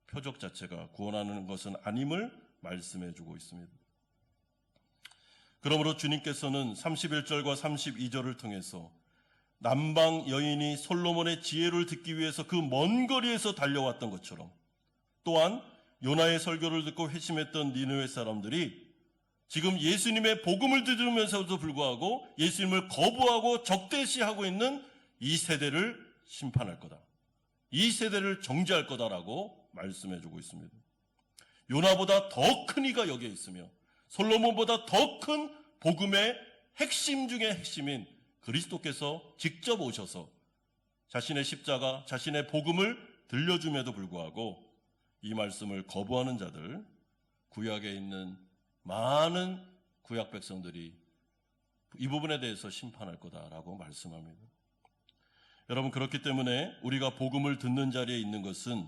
표적 자체가 구원하는 것은 아님을 말씀해 주고 있습니다. 그러므로 주님께서는 31절과 32절을 통해서 남방 여인이 솔로몬의 지혜를 듣기 위해서 그 먼 거리에서 달려왔던 것처럼, 또한 요나의 설교를 듣고 회심했던 니느웨 사람들이 지금 예수님의 복음을 들으면서도 불구하고 예수님을 거부하고 적대시하고 있는 이 세대를 심판할 거다, 이 세대를 정죄할 거다라고 말씀해 주고 있습니다. 요나보다 더 큰 이가 여기에 있으며 솔로몬보다 더 큰 복음의 핵심 중의 핵심인 그리스도께서 직접 오셔서 자신의 십자가, 자신의 복음을 들려줌에도 불구하고 이 말씀을 거부하는 자들, 구약에 있는 많은 구약 백성들이 이 부분에 대해서 심판할 거다라고 말씀합니다. 여러분, 그렇기 때문에 우리가 복음을 듣는 자리에 있는 것은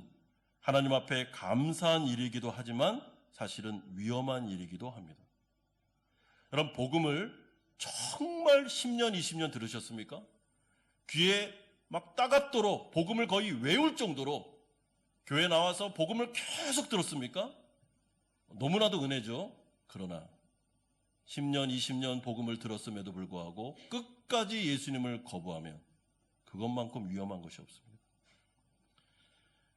하나님 앞에 감사한 일이기도 하지만 사실은 위험한 일이기도 합니다. 여러분, 복음을 정말 10년, 20년 들으셨습니까? 귀에 막 따갑도록 복음을 거의 외울 정도로 교회 나와서 복음을 계속 들었습니까? 너무나도 은혜죠. 그러나 10년, 20년 복음을 들었음에도 불구하고 끝까지 예수님을 거부하면 그것만큼 위험한 것이 없습니다.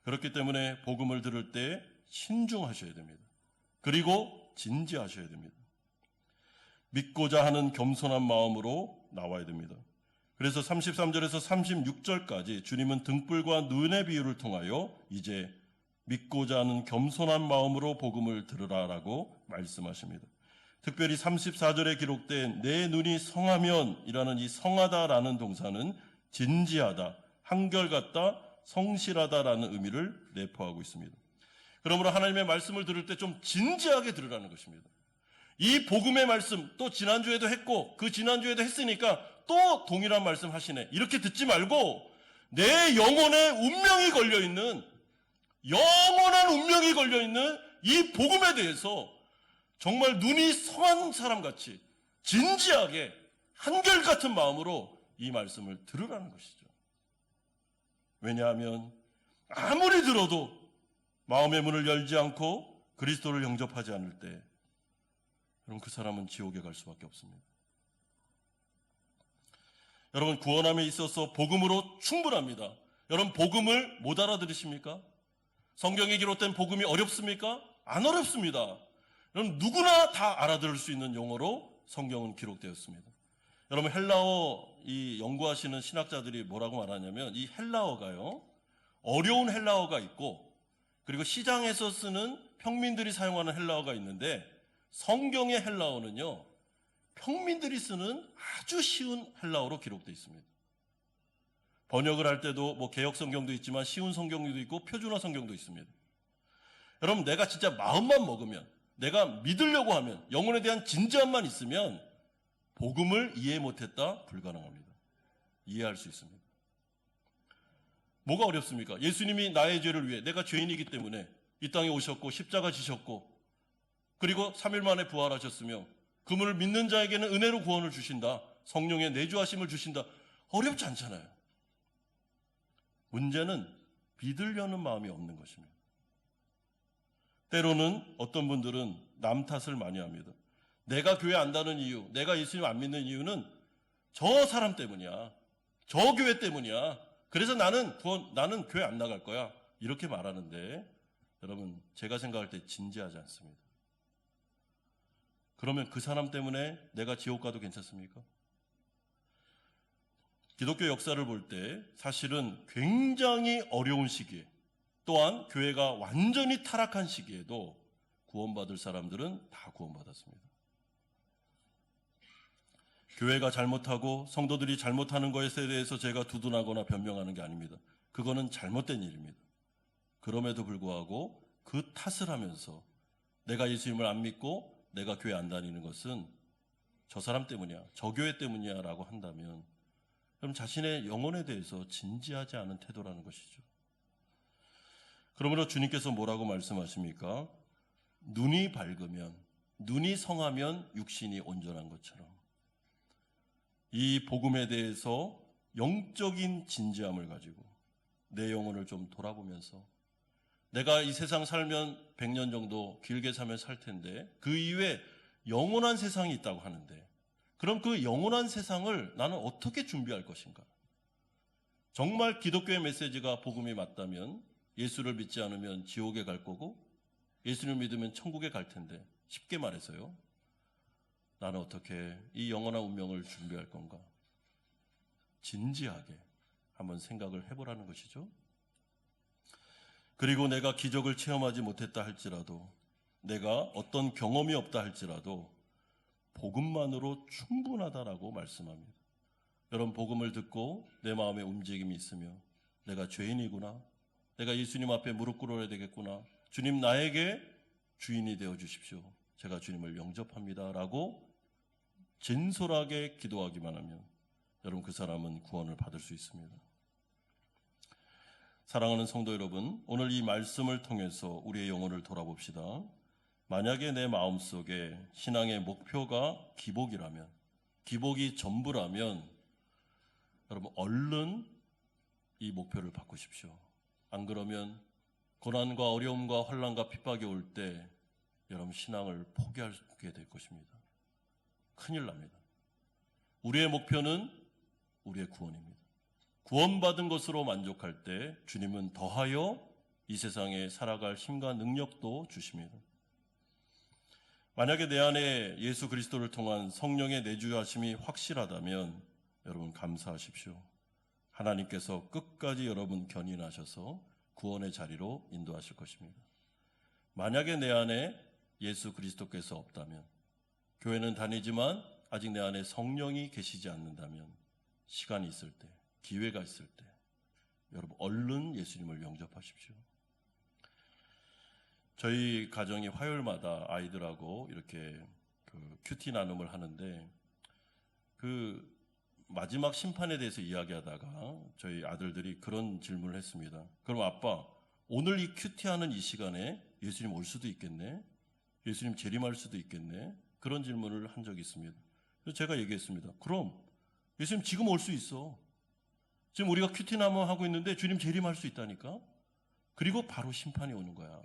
그렇기 때문에 복음을 들을 때 신중하셔야 됩니다. 그리고 진지하셔야 됩니다. 믿고자 하는 겸손한 마음으로 나와야 됩니다. 그래서 33절에서 36절까지 주님은 등불과 눈의 비유를 통하여 이제 믿고자 하는 겸손한 마음으로 복음을 들으라라고 말씀하십니다. 특별히 34절에 기록된 내 눈이 성하면이라는 이 성하다라는 동사는 진지하다, 한결같다, 성실하다라는 의미를 내포하고 있습니다. 그러므로 하나님의 말씀을 들을 때 좀 진지하게 들으라는 것입니다. 이 복음의 말씀 또 지난주에도 했고 그 지난주에도 했으니까 또 동일한 말씀 하시네, 이렇게 듣지 말고 내 영혼에 운명이 걸려있는, 영원한 운명이 걸려있는 이 복음에 대해서 정말 눈이 성한 사람같이 진지하게 한결같은 마음으로 이 말씀을 들으라는 것이죠. 왜냐하면 아무리 들어도 마음의 문을 열지 않고 그리스도를 영접하지 않을 때 그럼 그 사람은 지옥에 갈 수밖에 없습니다. 여러분, 구원함에 있어서 복음으로 충분합니다. 여러분, 복음을 못 알아들으십니까? 성경에 기록된 복음이 어렵습니까? 안 어렵습니다. 여러분, 누구나 다 알아들을 수 있는 용어로 성경은 기록되었습니다. 여러분, 헬라어 이 연구하시는 신학자들이 뭐라고 말하냐면 이 헬라어가요, 어려운 헬라어가 있고 그리고 시장에서 쓰는 평민들이 사용하는 헬라어가 있는데 성경의 헬라어는요, 평민들이 쓰는 아주 쉬운 헬라어로 기록되어 있습니다. 번역을 할 때도 뭐 개역 성경도 있지만 쉬운 성경도 있고 표준화 성경도 있습니다. 여러분, 내가 진짜 마음만 먹으면, 내가 믿으려고 하면, 영혼에 대한 진지함만 있으면 복음을 이해 못했다 불가능합니다. 이해할 수 있습니다. 뭐가 어렵습니까? 예수님이 나의 죄를 위해, 내가 죄인이기 때문에 이 땅에 오셨고 십자가 지셨고 그리고 3일 만에 부활하셨으며 그분을 믿는 자에게는 은혜로 구원을 주신다, 성령의 내주하심을 주신다. 어렵지 않잖아요. 문제는 믿으려는 마음이 없는 것입니다. 때로는 어떤 분들은 남 탓을 많이 합니다. 내가 교회 안 가는 이유, 내가 예수님 안 믿는 이유는 저 사람 때문이야, 저 교회 때문이야, 그래서 나는 교회 안 나갈 거야, 이렇게 말하는데 여러분, 제가 생각할 때 진지하지 않습니다. 그러면 그 사람 때문에 내가 지옥 가도 괜찮습니까? 기독교 역사를 볼 때 사실은 굉장히 어려운 시기에, 또한 교회가 완전히 타락한 시기에도 구원받을 사람들은 다 구원받았습니다. 교회가 잘못하고 성도들이 잘못하는 것에 대해서 제가 두둔하거나 변명하는 게 아닙니다. 그거는 잘못된 일입니다. 그럼에도 불구하고 그 탓을 하면서 내가 예수님을 안 믿고 내가 교회 안 다니는 것은 저 사람 때문이야, 저 교회 때문이야 라고 한다면 그럼 자신의 영혼에 대해서 진지하지 않은 태도라는 것이죠. 그러므로 주님께서 뭐라고 말씀하십니까? 눈이 밝으면, 눈이 성하면 육신이 온전한 것처럼 이 복음에 대해서 영적인 진지함을 가지고 내 영혼을 좀 돌아보면서, 내가 이 세상 살면 100년 정도 길게 살면 살 텐데 그 이후에 영원한 세상이 있다고 하는데 그럼 그 영원한 세상을 나는 어떻게 준비할 것인가? 정말 기독교의 메시지가 복음이 맞다면 예수를 믿지 않으면 지옥에 갈 거고 예수를 믿으면 천국에 갈 텐데, 쉽게 말해서요, 나는 어떻게 이 영원한 운명을 준비할 건가? 진지하게 한번 생각을 해보라는 것이죠. 그리고 내가 기적을 체험하지 못했다 할지라도, 내가 어떤 경험이 없다 할지라도 복음만으로 충분하다라고 말씀합니다. 여러분, 복음을 듣고 내 마음에 움직임이 있으며 내가 죄인이구나, 내가 예수님 앞에 무릎 꿇어야 되겠구나, 주님 나에게 주인이 되어 주십시오, 제가 주님을 영접합니다 라고 진솔하게 기도하기만 하면 여러분, 그 사람은 구원을 받을 수 있습니다. 사랑하는 성도 여러분, 오늘 이 말씀을 통해서 우리의 영혼을 돌아봅시다. 만약에 내 마음속에 신앙의 목표가 기복이라면, 기복이 전부라면 여러분, 얼른 이 목표를 바꾸십시오. 안 그러면 고난과 어려움과 환난과 핍박이 올 때 여러분, 신앙을 포기하게 될 것입니다. 큰일 납니다. 우리의 목표는 우리의 구원입니다. 구원받은 것으로 만족할 때 주님은 더하여 이 세상에 살아갈 힘과 능력도 주십니다. 만약에 내 안에 예수 그리스도를 통한 성령의 내주하심이 확실하다면 여러분, 감사하십시오. 하나님께서 끝까지 여러분 견인하셔서 구원의 자리로 인도하실 것입니다. 만약에 내 안에 예수 그리스도께서 없다면, 교회는 다니지만 아직 내 안에 성령이 계시지 않는다면, 시간이 있을 때, 기회가 있을 때 여러분, 얼른 예수님을 영접하십시오. 저희 가정이 화요일마다 아이들하고 이렇게 큐티 나눔을 하는데 그 마지막 심판에 대해서 이야기하다가 저희 아들들이 그런 질문을 했습니다. 그럼 아빠, 오늘 이 큐티하는 이 시간에 예수님 올 수도 있겠네? 예수님 재림할 수도 있겠네. 그런 질문을 한 적이 있습니다. 그래서 제가 얘기했습니다. 그럼 예수님 지금 올 수 있어. 지금 우리가 큐티나무 하고 있는데 주님 재림할 수 있다니까. 그리고 바로 심판이 오는 거야.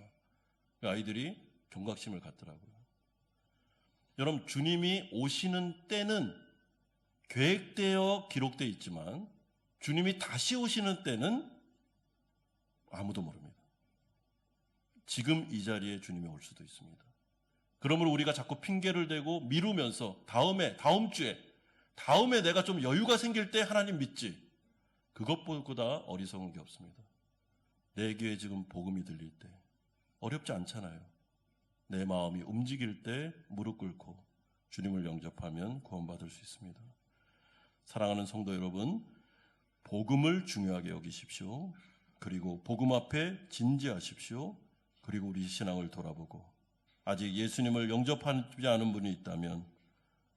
아이들이 경각심을 갖더라고요. 여러분, 주님이 오시는 때는 계획되어 기록되어 있지만 주님이 다시 오시는 때는 아무도 모릅니다. 지금 이 자리에 주님이 올 수도 있습니다. 그러므로 우리가 자꾸 핑계를 대고 미루면서 다음 주에 내가 좀 여유가 생길 때 하나님 믿지. 그것보다 어리석은 게 없습니다. 내 귀에 지금 복음이 들릴 때 어렵지 않잖아요. 내 마음이 움직일 때 무릎 꿇고 주님을 영접하면 구원받을 수 있습니다. 사랑하는 성도 여러분, 복음을 중요하게 여기십시오. 그리고 복음 앞에 진지하십시오. 그리고 우리 신앙을 돌아보고 아직 예수님을 영접하지 않은 분이 있다면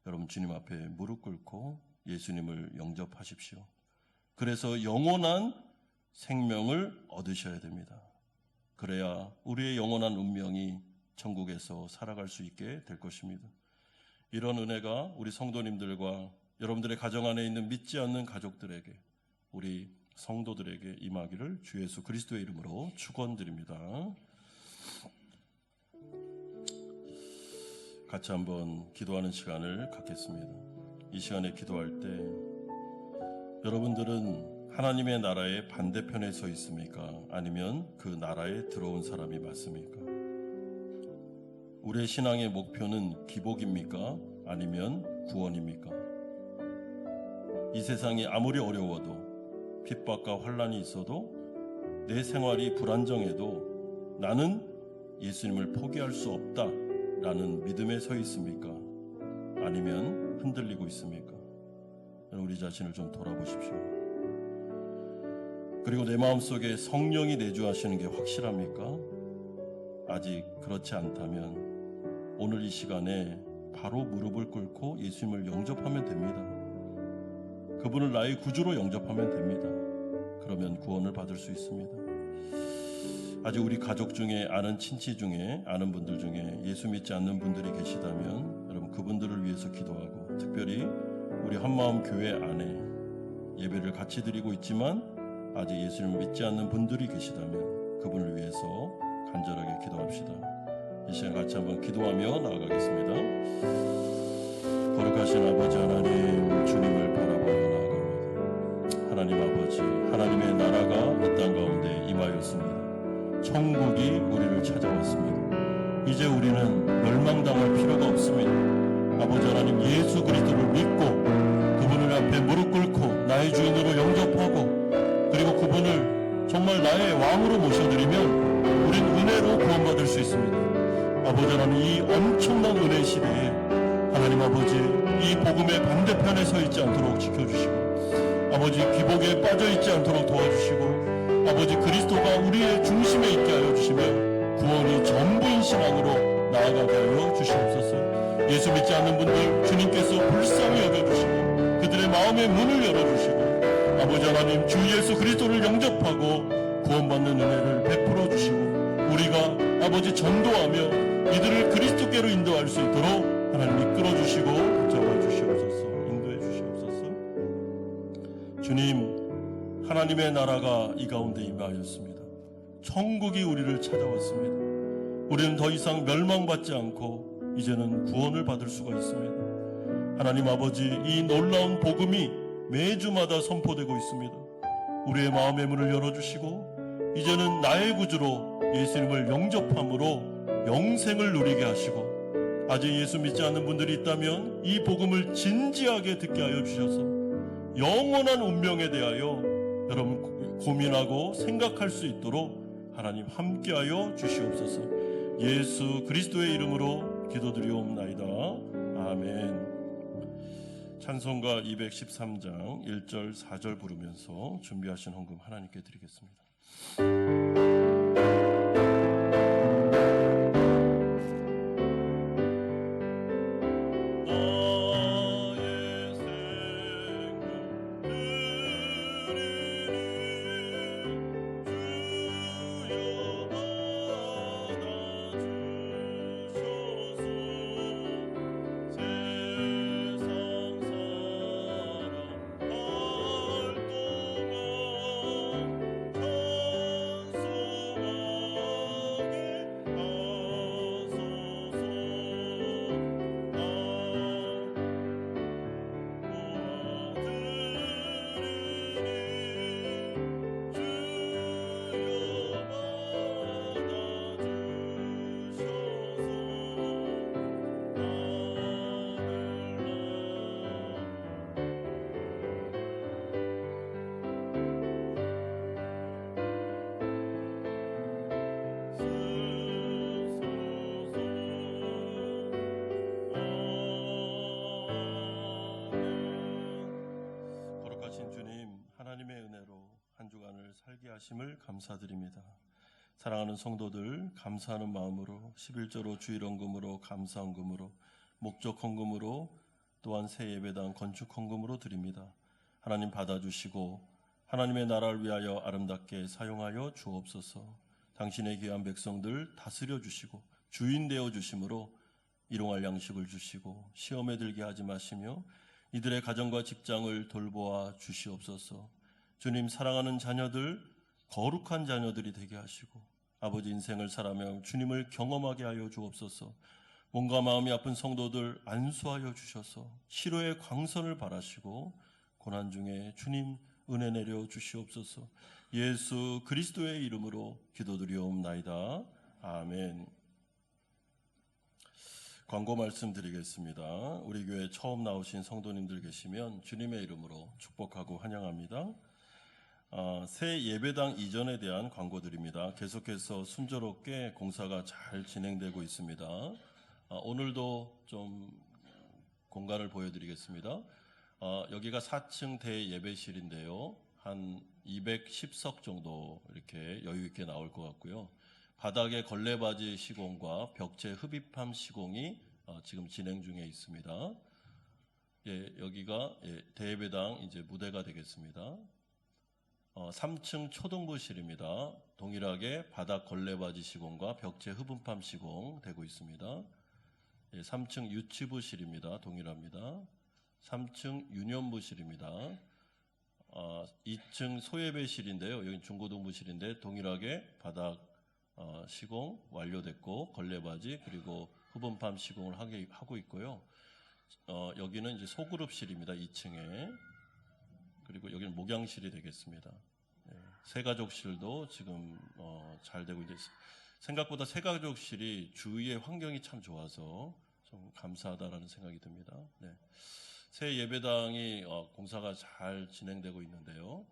여러분 주님 앞에 무릎 꿇고 예수님을 영접하십시오. 그래서 영원한 생명을 얻으셔야 됩니다. 그래야 우리의 영원한 운명이 천국에서 살아갈 수 있게 될 것입니다. 이런 은혜가 우리 성도님들과 여러분들의 가정 안에 있는 믿지 않는 가족들에게, 우리 성도들에게 임하기를 주 예수 그리스도의 이름으로 축원드립니다. 같이 한번 기도하는 시간을 갖겠습니다. 이 시간에 기도할 때 여러분들은 하나님의 나라의 반대편에 서 있습니까? 아니면 그 나라에 들어온 사람이 맞습니까? 우리의 신앙의 목표는 기복입니까? 아니면 구원입니까? 이 세상이 아무리 어려워도 핍박과 환난이 있어도 내 생활이 불안정해도 나는 예수님을 포기할 수 없다라는 믿음에 서 있습니까? 아니면 흔들리고 있습니까? 우리 자신을 좀 돌아보십시오. 그리고 내 마음속에 성령이 내주하시는 게 확실합니까? 아직 그렇지 않다면 오늘 이 시간에 바로 무릎을 꿇고 예수님을 영접하면 됩니다. 그분을 나의 구주로 영접하면 됩니다. 그러면 구원을 받을 수 있습니다. 아직 우리 가족 중에, 아는 친지 중에, 아는 분들 중에 예수 믿지 않는 분들이 계시다면 여러분 그분들을 위해서 기도하고, 특별히 우리 한마음 교회 안에 예배를 같이 드리고 있지만 아직 예수님을 믿지 않는 분들이 계시다면 그분을 위해서 간절하게 기도합시다. 이 시간 같이 한번 기도하며 나아가겠습니다. 거룩하신 아버지 하나님, 주님을 바라보며 나아갑니다. 하나님 아버지, 하나님의 나라가 이 땅 가운데 임하였습니다. 천국이 우리를 찾아왔습니다. 이제 우리는 멸망당할 필요가 없습니다. 아버지 하나님, 예수 그리스도를 믿고 그분을 앞에 무릎 꿇고 나의 주인으로 영접하고 그리고 그분을 정말 나의 왕으로 모셔드리면 우린 은혜로 구원받을 수 있습니다. 아버지 하나님, 이 엄청난 은혜 시대에 하나님 아버지, 이 복음의 반대편에 서 있지 않도록 지켜주시고 아버지 기복에 빠져 있지 않도록 도와주시고 아버지 그리스도가 우리의 중심에 있게 하여 주시며 구원이 전부인 신앙으로 나아가게 하여 주시옵소서. 예수 믿지 않는 분들 주님께서 불쌍히 여겨주시고 그들의 마음의 문을 열어주시고 아버지 하나님, 주 예수 그리스도를 영접하고 구원받는 은혜를 베풀어 주시고 우리가 아버지 전도하며 이들을 그리스도께로 인도할 수 있도록 하나님 이끌어 주시고 붙잡아 주시옵소서. 인도해 주시옵소서. 주님, 하나님의 나라가 이 가운데 임하였습니다. 천국이 우리를 찾아왔습니다. 우리는 더 이상 멸망받지 않고 이제는 구원을 받을 수가 있습니다. 하나님 아버지, 이 놀라운 복음이 매주마다 선포되고 있습니다. 우리의 마음의 문을 열어주시고 이제는 나의 구주로 예수님을 영접함으로 영생을 누리게 하시고 아직 예수 믿지 않는 분들이 있다면 이 복음을 진지하게 듣게 하여 주셔서 영원한 운명에 대하여 여러분 고민하고 생각할 수 있도록 하나님 함께하여 주시옵소서. 예수 그리스도의 이름으로 기도드리옵나이다. 아멘. 찬송가 213장 1절 4절 부르면서 준비하신 헌금 하나님께 드리겠습니다. 주여 받아주소서. 하나님의 은혜로 한 주간을 살게 하심을 감사드립니다. 사랑하는 성도들, 감사하는 마음으로 11조로 주일헌금으로 감사헌금으로 목적 헌금으로 또한 새 예배당 건축 헌금으로 드립니다. 하나님 받아주시고 하나님의 나라를 위하여 아름답게 사용하여 주옵소서. 당신의 귀한 백성들 다스려 주시고 주인 되어 주심으로 일용할 양식을 주시고 시험에 들게 하지 마시며 이들의 가정과 직장을 돌보아 주시옵소서. 주님, 사랑하는 자녀들, 거룩한 자녀들이 되게 하시고 아버지 인생을 살아며 주님을 경험하게 하여 주옵소서. 몸과 마음이 아픈 성도들 안수하여 주셔서 치료의 광선을 바라시고 고난 중에 주님 은혜 내려 주시옵소서. 예수 그리스도의 이름으로 기도드리옵나이다. 아멘. 광고 말씀드리겠습니다. 우리 교회 처음 나오신 성도님들 계시면 주님의 이름으로 축복하고 환영합니다. 새 예배당 이전에 대한 광고드립니다. 계속해서 순조롭게 공사가 잘 진행되고 있습니다. 오늘도 좀 공간을 보여드리겠습니다. 여기가 4층 대예배실인데요. 한 210석 정도 이렇게 여유 있게 나올 것 같고요. 바닥에 걸레바지 시공과 벽체 흡입함 시공이 지금 진행 중에 있습니다. 여기가 대예배당 이제 무대가 되겠습니다. 3층 초등부실입니다. 동일하게 바닥 걸레바지 시공과 벽체 흡입함 시공 되고 있습니다. 3층 유치부실입니다. 동일합니다. 3층 유년부실입니다. 2층 소예배실인데요. 여기 중고등부실인데 동일하게 바닥 시공 완료됐고 걸레바지 그리고 흡음팜 시공을 하고 있고요. 여기는 이제 소그룹실입니다. 2층에. 그리고 여기는 목양실이 되겠습니다. 새가족실도 지금 잘 되고 이제 생각보다 새가족실이 주위의 환경이 참 좋아서 좀 감사하다라는 생각이 듭니다. 새 예배당이 공사가 잘 진행되고 있는데요.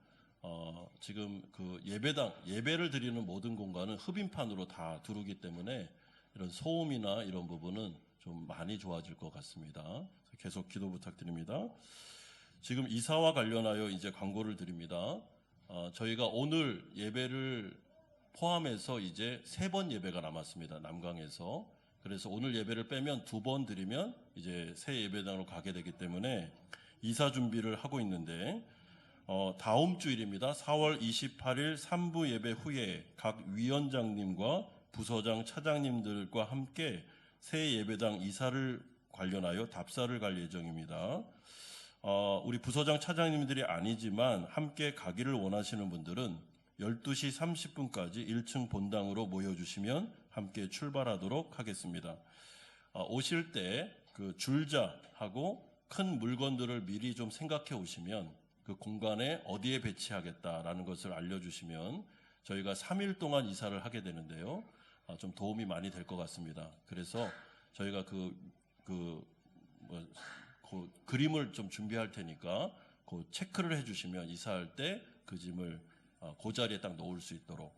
지금 그 예배를 드리는 모든 공간은 흡입판으로 다 두르기 때문에 이런 소음이나 이런 부분은 좀 많이 좋아질 것 같습니다. 계속 기도 부탁드립니다. 지금 이사와 관련하여 이제 광고를 드립니다. 저희가 오늘 예배를 포함해서 이제 3번 예배가 남았습니다. 남강에서. 그래서 오늘 예배를 빼면 2번 드리면 이제 새 예배당으로 가게 되기 때문에 이사 준비를 하고 있는데 다음 주일입니다. 4월 28일 3부 예배 후에 각 위원장님과 부서장 차장님들과 함께 새 예배당 이사를 관련하여 답사를 갈 예정입니다. 우리 부서장 차장님들이 아니지만 함께 가기를 원하시는 분들은 12시 30분까지 1층 본당으로 모여주시면 함께 출발하도록 하겠습니다. 오실 때 그 줄자하고 큰 물건들을 미리 좀 생각해 오시면 그 공간에 어디에 배치하겠다라는 것을 알려주시면 저희가 3일 동안 이사를 하게 되는데요. 좀 도움이 많이 될 것 같습니다. 그래서 저희가 그 그림을 좀 준비할 테니까 그 체크를 해주시면 이사할 때 그 짐을 그 자리에 딱 놓을 수 있도록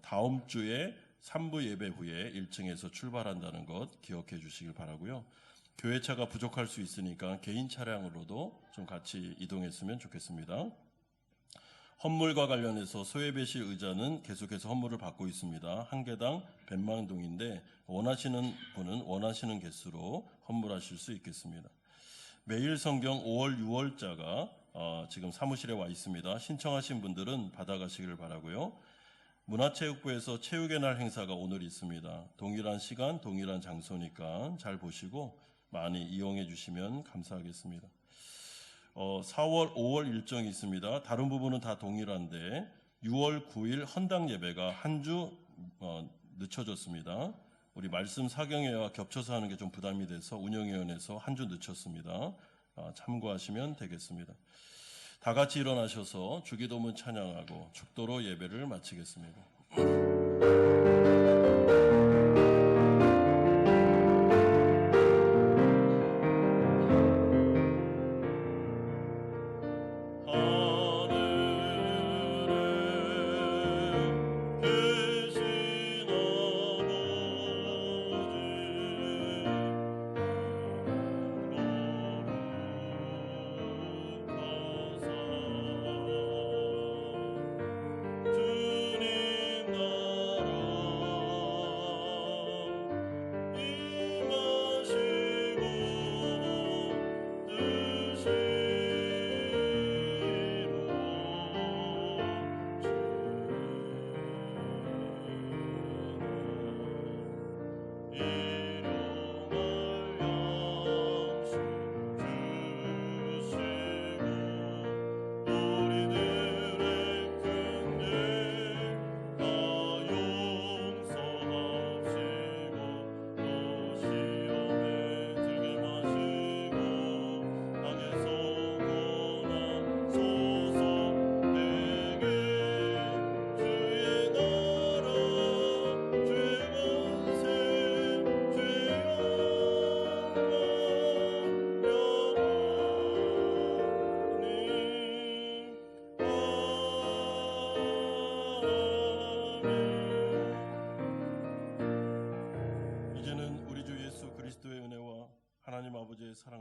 다음 주에 3부 예배 후에 1층에서 출발한다는 것 기억해 주시길 바라고요. 교회차가 부족할 수 있으니까 개인 차량으로도 좀 같이 이동했으면 좋겠습니다. 헌물과 관련해서 소예배실 의자는 계속해서 헌물을 받고 있습니다. 한 개당 100만 동인데 원하시는 분은 원하시는 개수로 헌물하실 수 있겠습니다. 매일 성경 5월 6월자가 지금 사무실에 와 있습니다. 신청하신 분들은 받아가시기를 바라고요. 문화체육부에서 체육의 날 행사가 오늘 있습니다. 동일한 시간, 동일한 장소니까 잘 보시고 많이 이용해 주시면 감사하겠습니다. 4월, 5월 일정이 있습니다. 다른 부분은 다 동일한데 6월 9일 헌당 예배가 한 주 늦춰졌습니다. 우리 말씀 사경회와 겹쳐서 하는 게 좀 부담이 돼서 운영위원회에서 한 주 늦췄습니다. 참고하시면 되겠습니다. 다 같이 일어나셔서 주기도문 찬양하고 축도로 예배를 마치겠습니다.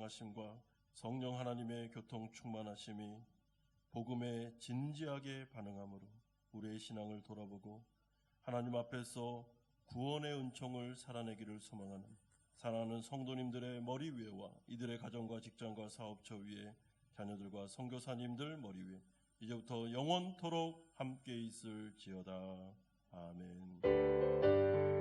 향하심과 성령 하나님의 교통 충만하심이 복음에 진지하게 반응함으로 우리의 신앙을 돌아보고 하나님 앞에서 구원의 은총을 살아내기를 소망하는 사랑하는 성도님들의 머리 위에와 이들의 가정과 직장과 사업처 위에 자녀들과 선교사님들 머리 위에 이제부터 영원토록 함께 있을지어다. 아멘.